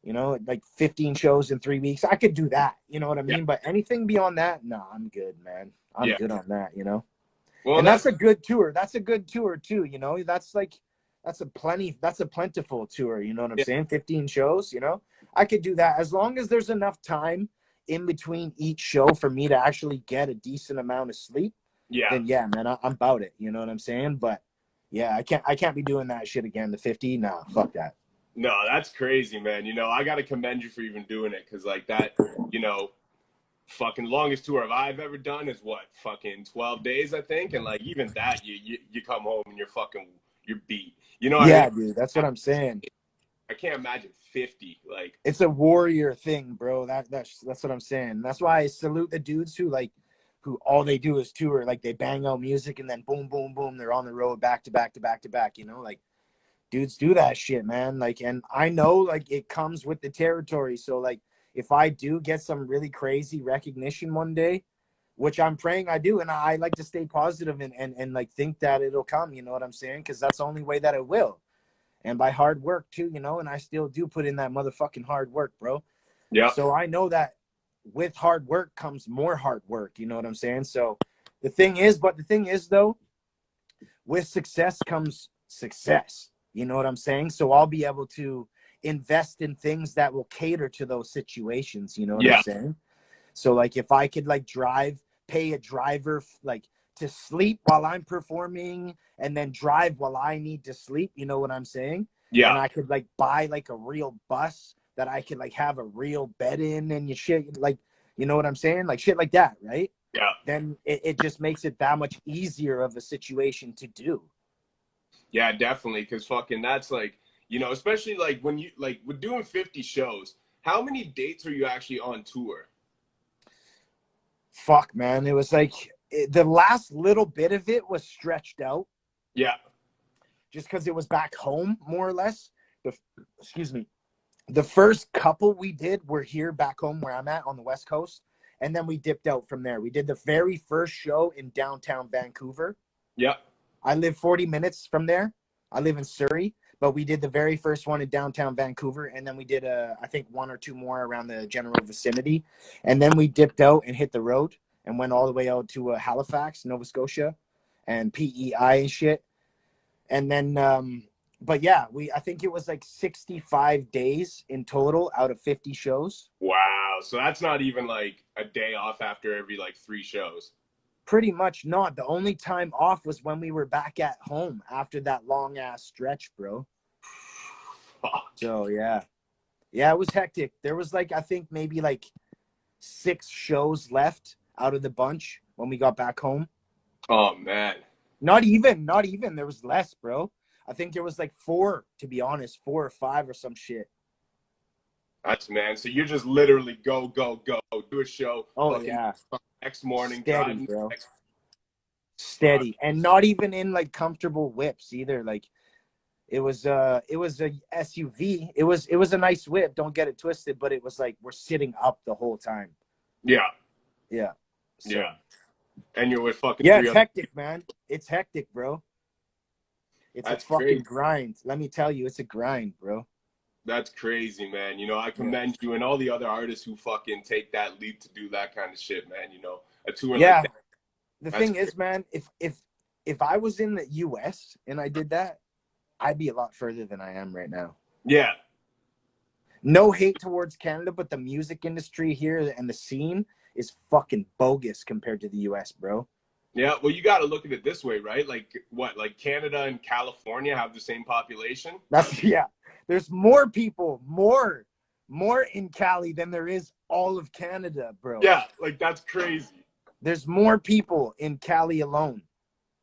you know, like 15 shows in 3 weeks. I could do that. You know what I mean? But anything beyond that, no, I'm good, man. I'm good on that, you know? Well, and that's a good tour. That's a good tour too, you know? That's a plentiful tour, you know what I'm saying? 15 shows, you know? I could do that as long as there's enough time in between each show for me to actually get a decent amount of sleep. Then yeah, man, I'm about it. You know what I'm saying? But yeah, I can't be doing that shit again. The 50, nah, fuck that. No, that's crazy, man. You know, I got to commend you for even doing it, because like that, you know, fucking longest tour I've ever done is what, fucking 12 days, I think. And like even that, you come home and you're beat. You know what I mean? Dude, that's what I'm saying. I can't imagine 50. Like, it's a warrior thing, bro. That's what I'm saying. That's why I salute the dudes who all they do is tour. Like they bang out music and then boom, boom, boom, they're on the road back to back to back to back. You know, like dudes do that shit, man. Like, and I know like it comes with the territory. So like, if I do get some really crazy recognition one day, which I'm praying I do, and I like to stay positive and like think that it'll come. You know what I'm saying? Because that's the only way that it will. And by hard work too, you know, and I still do put in that motherfucking hard work, bro. yeah, So I know that with hard work comes more hard work, you know what I'm saying? So the thing is though, with success comes success, you know what I'm saying? So I'll be able to invest in things that will cater to those situations, you know what I'm yeah, saying? So like if I could like pay a driver like to sleep while I'm performing and then drive while I need to sleep, you know what I'm saying? yeah, And I could like buy like a real bus that I could like have a real bed in and you shit, like, you know what I'm saying? Like shit like that, right? yeah. Then it just makes it that much easier of a situation to do. Yeah, definitely. Because fucking that's like, you know, especially like when you like we're doing 50 shows. How many dates are you actually on tour? Fuck, man. It was like the last little bit of it was stretched out Yeah, just because it was back home, more or less. Excuse me. The first couple we did were here back home where I'm at on the West Coast. And then we dipped out from there. We did the very first show in downtown Vancouver. yeah, I live 40 minutes from there. I live in Surrey, but we did the very first one in downtown Vancouver. And then we did, I think, one or two more around the general vicinity. And then we dipped out and hit the road and went all the way out to Halifax, Nova Scotia, and PEI and shit. And then, but yeah, I think it was like 65 days in total out of 50 shows. wow. So that's not even like a day off after every like 3 shows. Pretty much not. The only time off was when we were back at home after that long ass stretch, bro. Fuck. So yeah. Yeah, it was hectic. There was like, I think maybe like 6 shows left out of the bunch when we got back home. Oh man. Not even. There was less, bro. I think there was like 4, to be honest, 4 or 5 or some shit. That's man. So you're just literally go, go, go, do a show. Oh fucking yeah. next morning, Steady, driving. bro. Steady. And not even in like comfortable whips either. Like it was a SUV. It was a nice whip, don't get it twisted, but it was like we're sitting up the whole time. Yeah. Yeah. So, yeah. And you're with fucking yeah, 3 it's other. hectic, man. It's hectic, bro. It's That's a fucking crazy. grind. Let me tell you, it's a grind, bro. That's crazy, man. You know, I commend you and all the other artists who fucking take that leap to do that kind of shit, man. You know, a tour Yeah. like that. The That's thing is, man, if I was in the US and I did that, I'd be a lot further than I am right now. Yeah. No hate towards Canada, but the music industry here and the scene is fucking bogus compared to the US, bro. Yeah, well, you got to look at it this way, right? Like what? Like Canada and California have the same population? That's yeah. There's more people, more in Cali than there is all of Canada, bro. Yeah, like that's crazy. There's more people in Cali alone.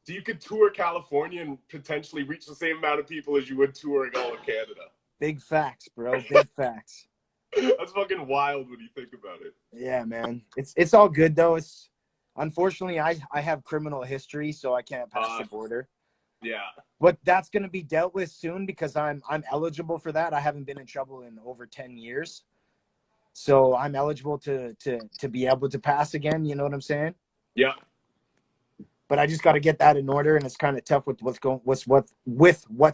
So you could tour California and potentially reach the same amount of people as you would touring all of Canada. Big facts, bro. Big facts. That's fucking wild when you think about it. Yeah, man. It's all good though. It's unfortunately I have criminal history, so I can't pass the border. Yeah. But that's gonna be dealt with soon because I'm eligible for that. I haven't been in trouble in over 10 years. So I'm eligible to be able to pass again, you know what I'm saying? Yeah. But I just got to get that in order, and it's kind of tough with what's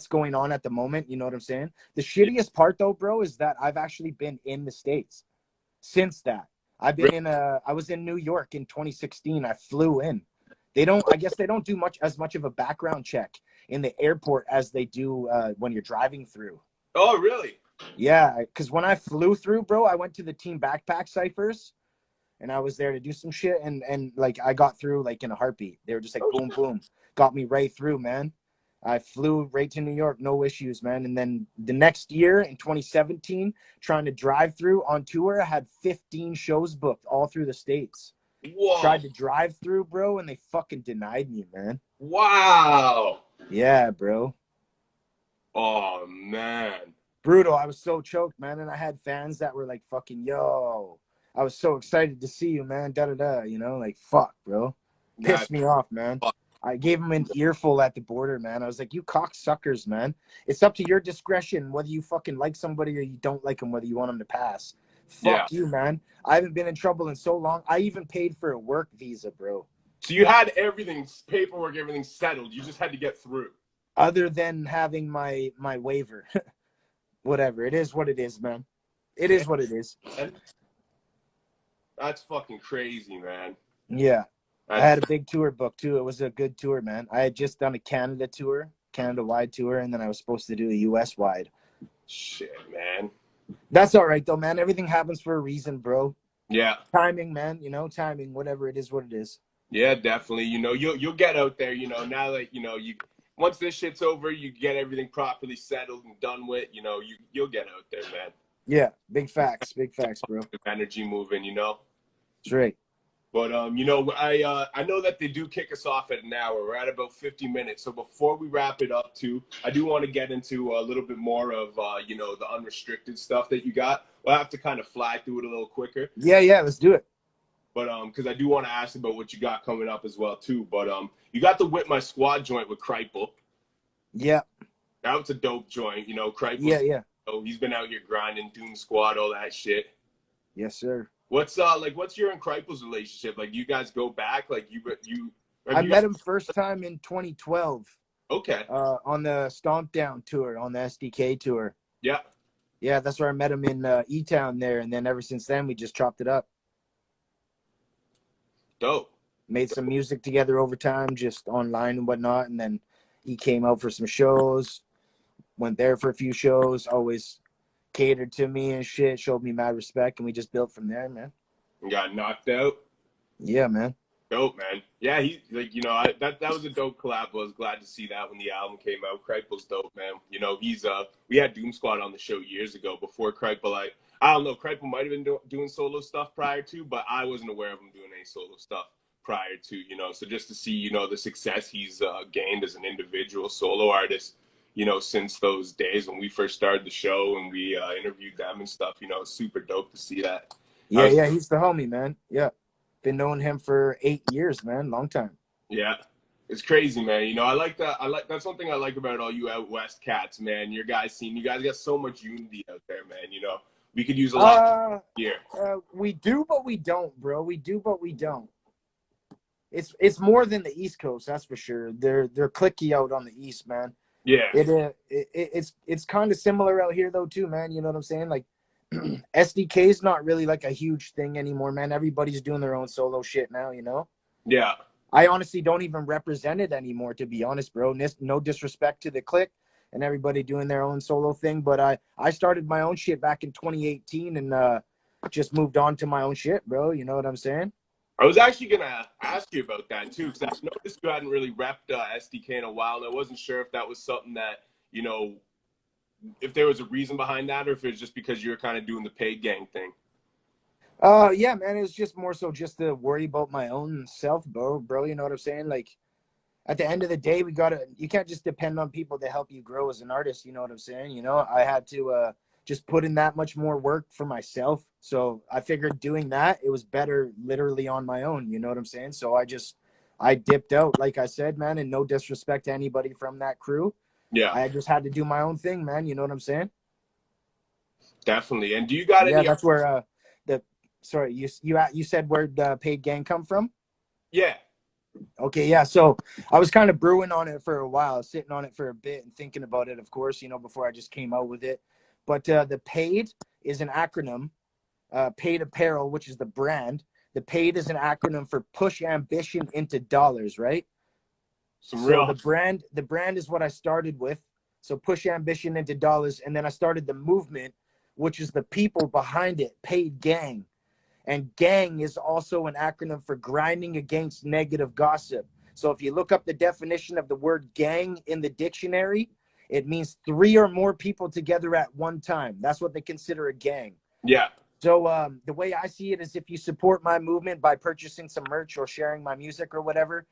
going on at the moment. You know what I'm saying? The shittiest part, though, bro, is that I've actually been in the States since that. I was in New York in 2016. I flew in. I guess they don't do as much of a background check in the airport as they do when you're driving through. Oh, really? Yeah, because when I flew through, bro, I went to the Team Backpack Ciphers. And I was there to do some shit, and like I got through like in a heartbeat. They were just like boom, boom, got me right through, man. I flew right to New York, no issues, man. And then the next year in 2017, trying to drive through on tour, I had 15 shows booked all through the States. Whoa. Tried to drive through, bro, and they fucking denied me, man. Wow. Yeah, bro. Oh man. Brutal. I was so choked, man. And I had fans that were like, fucking, yo, I was so excited to see you, man. Da da da. You know, like, fuck, bro. Nah, Pissed me off, man. I gave him an earful at the border, man. I was like, you cocksuckers, man. It's up to your discretion whether you fucking like somebody or you don't like them, whether you want them to pass. yeah. Fuck you, man. I haven't been in trouble in so long. I even paid for a work visa, bro. So you had everything, paperwork, everything settled. You just had to get through. Other than having my waiver. Whatever. It is what it is, man. It is what it is. That's fucking crazy, man. Yeah. I had a big tour booked too. It was a good tour, man. I had just done a Canada tour, Canada-wide tour, and then I was supposed to do a US-wide. Shit, man. That's all right, though, man. Everything happens for a reason, bro. Yeah. Timing, man. You know, timing. Whatever it is, what it is. Yeah, definitely. You know, you'll get out there. You know, now that you know you. Once this shit's over, you get everything properly settled and done with. You know, you'll get out there, man. Yeah, big facts, bro. Energy moving, you know. That's right. But you know, I know that they do kick us off at an hour. We're at about 50 minutes. So before we wrap it up, too, I do want to get into a little bit more of you know, the unrestricted stuff that you got. We'll have to kind of fly through it a little quicker. Yeah, let's do it. But because I do want to ask about what you got coming up as well, too. But you got the Whip My Squad joint with Kripal. Yeah. That was a dope joint, you know. Kripal. Yeah. Oh, he's been out here grinding, Doom Squad, all that shit. Yes, sir. What's your and Kripal's relationship? Like, you guys go back? Like, I met him first time in 2012. Okay. On the Stomp Down tour, on the SDK tour. Yeah. Yeah, that's where I met him in E-Town there, and then ever since then we just chopped it up. Dope. Made some music together over time, just online and whatnot, and then he came out for some shows, went there for a few shows, always catered to me and shit, showed me mad respect, and we just built from there, man. You got knocked out? Yeah, man. Dope, man. Yeah, he, like, you know, that was a dope collab. I was glad to see that when the album came out. Kripal's dope, man. You know, he's we had Doom Squad on the show years ago before Kripal. I don't know, Kripal might have been doing solo stuff prior to, but I wasn't aware of him doing any solo stuff prior to, you know. So just to see, you know, the success he's gained as an individual solo artist, you know, since those days when we first started the show and we interviewed them and stuff, you know, it's super dope to see that. Yeah, he's the homie, man. Yeah. Been knowing him for 8 years, man. Long time. Yeah. It's crazy, man. You know, I like that. That's one thing I like about all you out west cats, man. Your guys scene. You guys got so much unity out there, man. You know, we could use a lot here. We do, but we don't, bro. We do, but we don't. It's more than the East Coast, that's for sure. They're cliquey out on the East, man. Yeah. It's kind of similar out here though too, man. You know what I'm saying? Like SDK is not really like a huge thing anymore, man. Everybody's doing their own solo shit now, you know? Yeah. I honestly don't even represent it anymore, to be honest, bro. No disrespect to the clique and everybody doing their own solo thing, but I started my own shit back in 2018 and just moved on to my own shit, bro. You know what I'm saying? I was actually going to ask you about that, too, because I noticed you hadn't really repped SDK in a while, and I wasn't sure if that was something that, you know, if there was a reason behind that or if it was just because you were kind of doing the paid gang thing. Yeah, man, it was just more so just to worry about my own self, bro. You know what I'm saying? Like, at the end of the day, you can't just depend on people to help you grow as an artist, you know what I'm saying? You know, I had to just put in that much more work for myself. So I figured doing that, it was better literally on my own, you know what I'm saying? So I dipped out, like I said, man, and no disrespect to anybody from that crew. Yeah. I just had to do my own thing, man, you know what I'm saying? Definitely. And do you got any... Yeah, that's where sorry, you said where the paid gang come from? Yeah. Okay, yeah. So I was kind of brewing on it for a while, sitting on it for a bit and thinking about it, of course, you know, before I just came out with it. But the paid is an acronym, paid apparel, which is the brand. The paid is an acronym for push ambition into dollars, right? So the brand is what I started with. So push ambition into dollars. And then I started the movement, which is the people behind it, paid gang. And gang is also an acronym for grinding against negative gossip. So if you look up the definition of the word gang in the dictionary, it means 3 or more people together at one time. That's what they consider a gang. Yeah. So the way I see it is if you support my movement by purchasing some merch or sharing my music or whatever,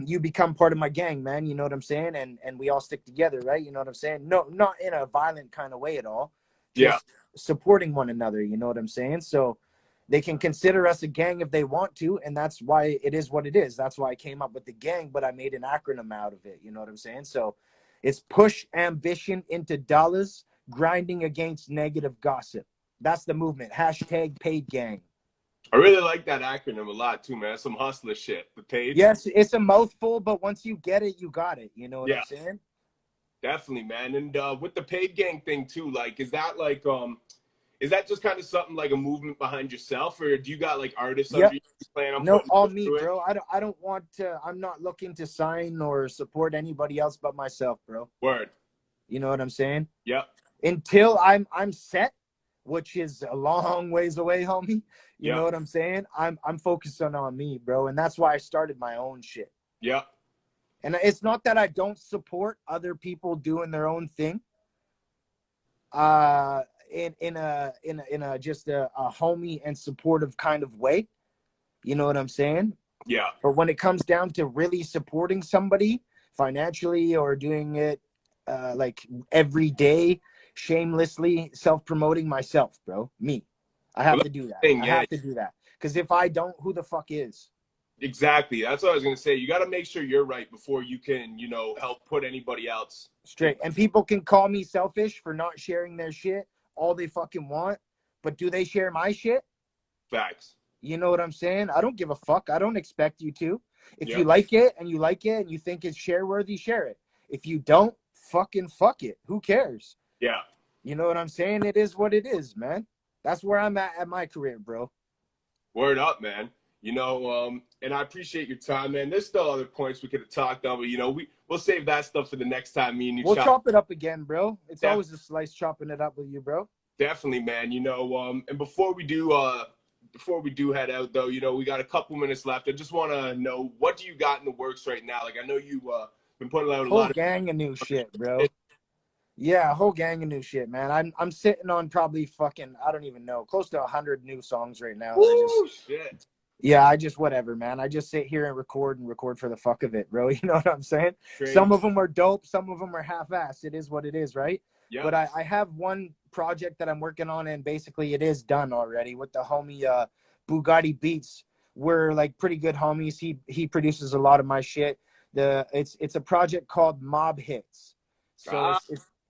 you become part of my gang, man. You know what I'm saying? And we all stick together, right? You know what I'm saying? No, not in a violent kind of way at all. Just supporting one another. You know what I'm saying? So they can consider us a gang if they want to, and that's why it is what it is. That's why I came up with the gang, but I made an acronym out of it. You know what I'm saying? So it's push ambition into dollars, grinding against negative gossip. That's the movement. Hashtag paid gang. I really like that acronym a lot too, man. Some hustler shit. The paid. Yes, it's a mouthful, but once you get it, you got it. You know what I'm saying? Definitely, man. And with the paid gang thing too, like, is that just kind of something like a movement behind yourself, or do you got like artists under you plan on no, all me, bro. I don't want to. I'm not looking to sign or support anybody else but myself, bro. Word. You know what I'm saying? Yep. Until I'm set, which is a long ways away, homie. You know what I'm saying? I'm focused on me, bro, and that's why I started my own shit. Yep. And it's not that I don't support other people doing their own thing. In a just a homie and supportive kind of way. You know what I'm saying? Yeah. But when it comes down to really supporting somebody financially or doing it like every day, shamelessly self-promoting myself, bro. Me. I have to do that. I have to do that. Because if I don't, who the fuck is? Exactly. That's what I was going to say. You got to make sure you're right before you can, help put anybody else straight. And people can call me selfish for not sharing their shit all they fucking want. But do they share my shit? Facts. You know what I'm saying? I don't give a fuck. I don't expect you to. If you like it and you think it's share worthy, share it. If you don't, fucking fuck it. Who cares? Yeah. You know what I'm saying? It is what it is, man. That's where I'm at my career, bro. Word up, man. And I appreciate your time, man. There's still other points we could have talked on, but we'll save that stuff for the next time me and you. We'll chop it up again, bro. It's always a slice chopping it up with you, bro. Definitely, man. And before we do head out though, we got a couple minutes left. I just want to know, what do you got in the works right now? Like, I know you've been putting out a lot of gang of new shit, bro. Yeah, a whole gang of new shit, man. I'm sitting on probably fucking, I don't even know, close to 100 new songs right now. Shit. Yeah, I just whatever, man. I just sit here and record for the fuck of it, bro. You know what I'm saying? Crazy. Some of them are dope, some of them are half-assed. It is what it is, right? Yeah. But I have one project that I'm working on, and basically it is done already with the homie Bugatti Beats. We're like pretty good homies. He produces a lot of my shit. It's a project called Mob Hits. So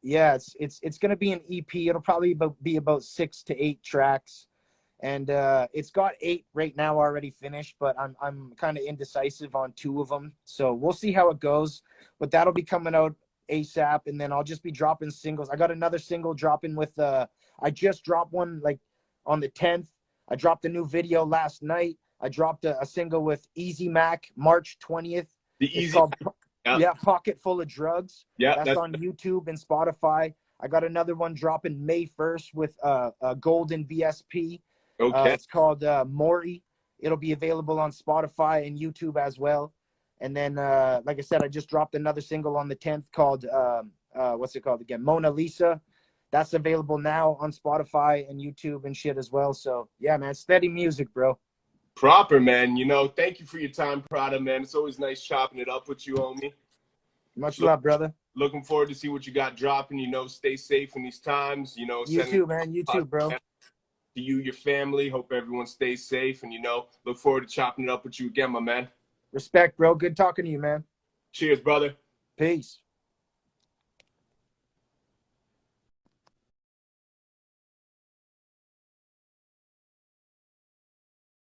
it's gonna be an EP. It'll probably be about 6 to 8 tracks. And it's got 8 right now already finished, but I'm kind of indecisive on 2 of them. So we'll see how it goes. But that'll be coming out ASAP, and then I'll just be dropping singles. I got another single dropping with I just dropped one like on the 10th. I dropped a new video last night. I dropped a single with Easy Mac March 20th. It's called Pocket Full of Drugs. Yeah, that's on YouTube and Spotify. I got another one dropping May 1st with a Golden VSP. Okay. It's called Maury. It'll be available on Spotify and YouTube as well. And then, like I said, I just dropped another single on the 10th called, what's it called again? Mona Lisa. That's available now on Spotify and YouTube and shit as well. So, yeah, man, steady music, bro. Proper, man. Thank you for your time, Prada, man. It's always nice chopping it up with you, homie. Much love, brother. Looking forward to see what you got dropping. Stay safe in these times. You too, man. You too, bro. To you, your family. Hope everyone stays safe, and look forward to chopping it up with you again, my man. Respect, bro. Good talking to you, man. Cheers, brother. Peace.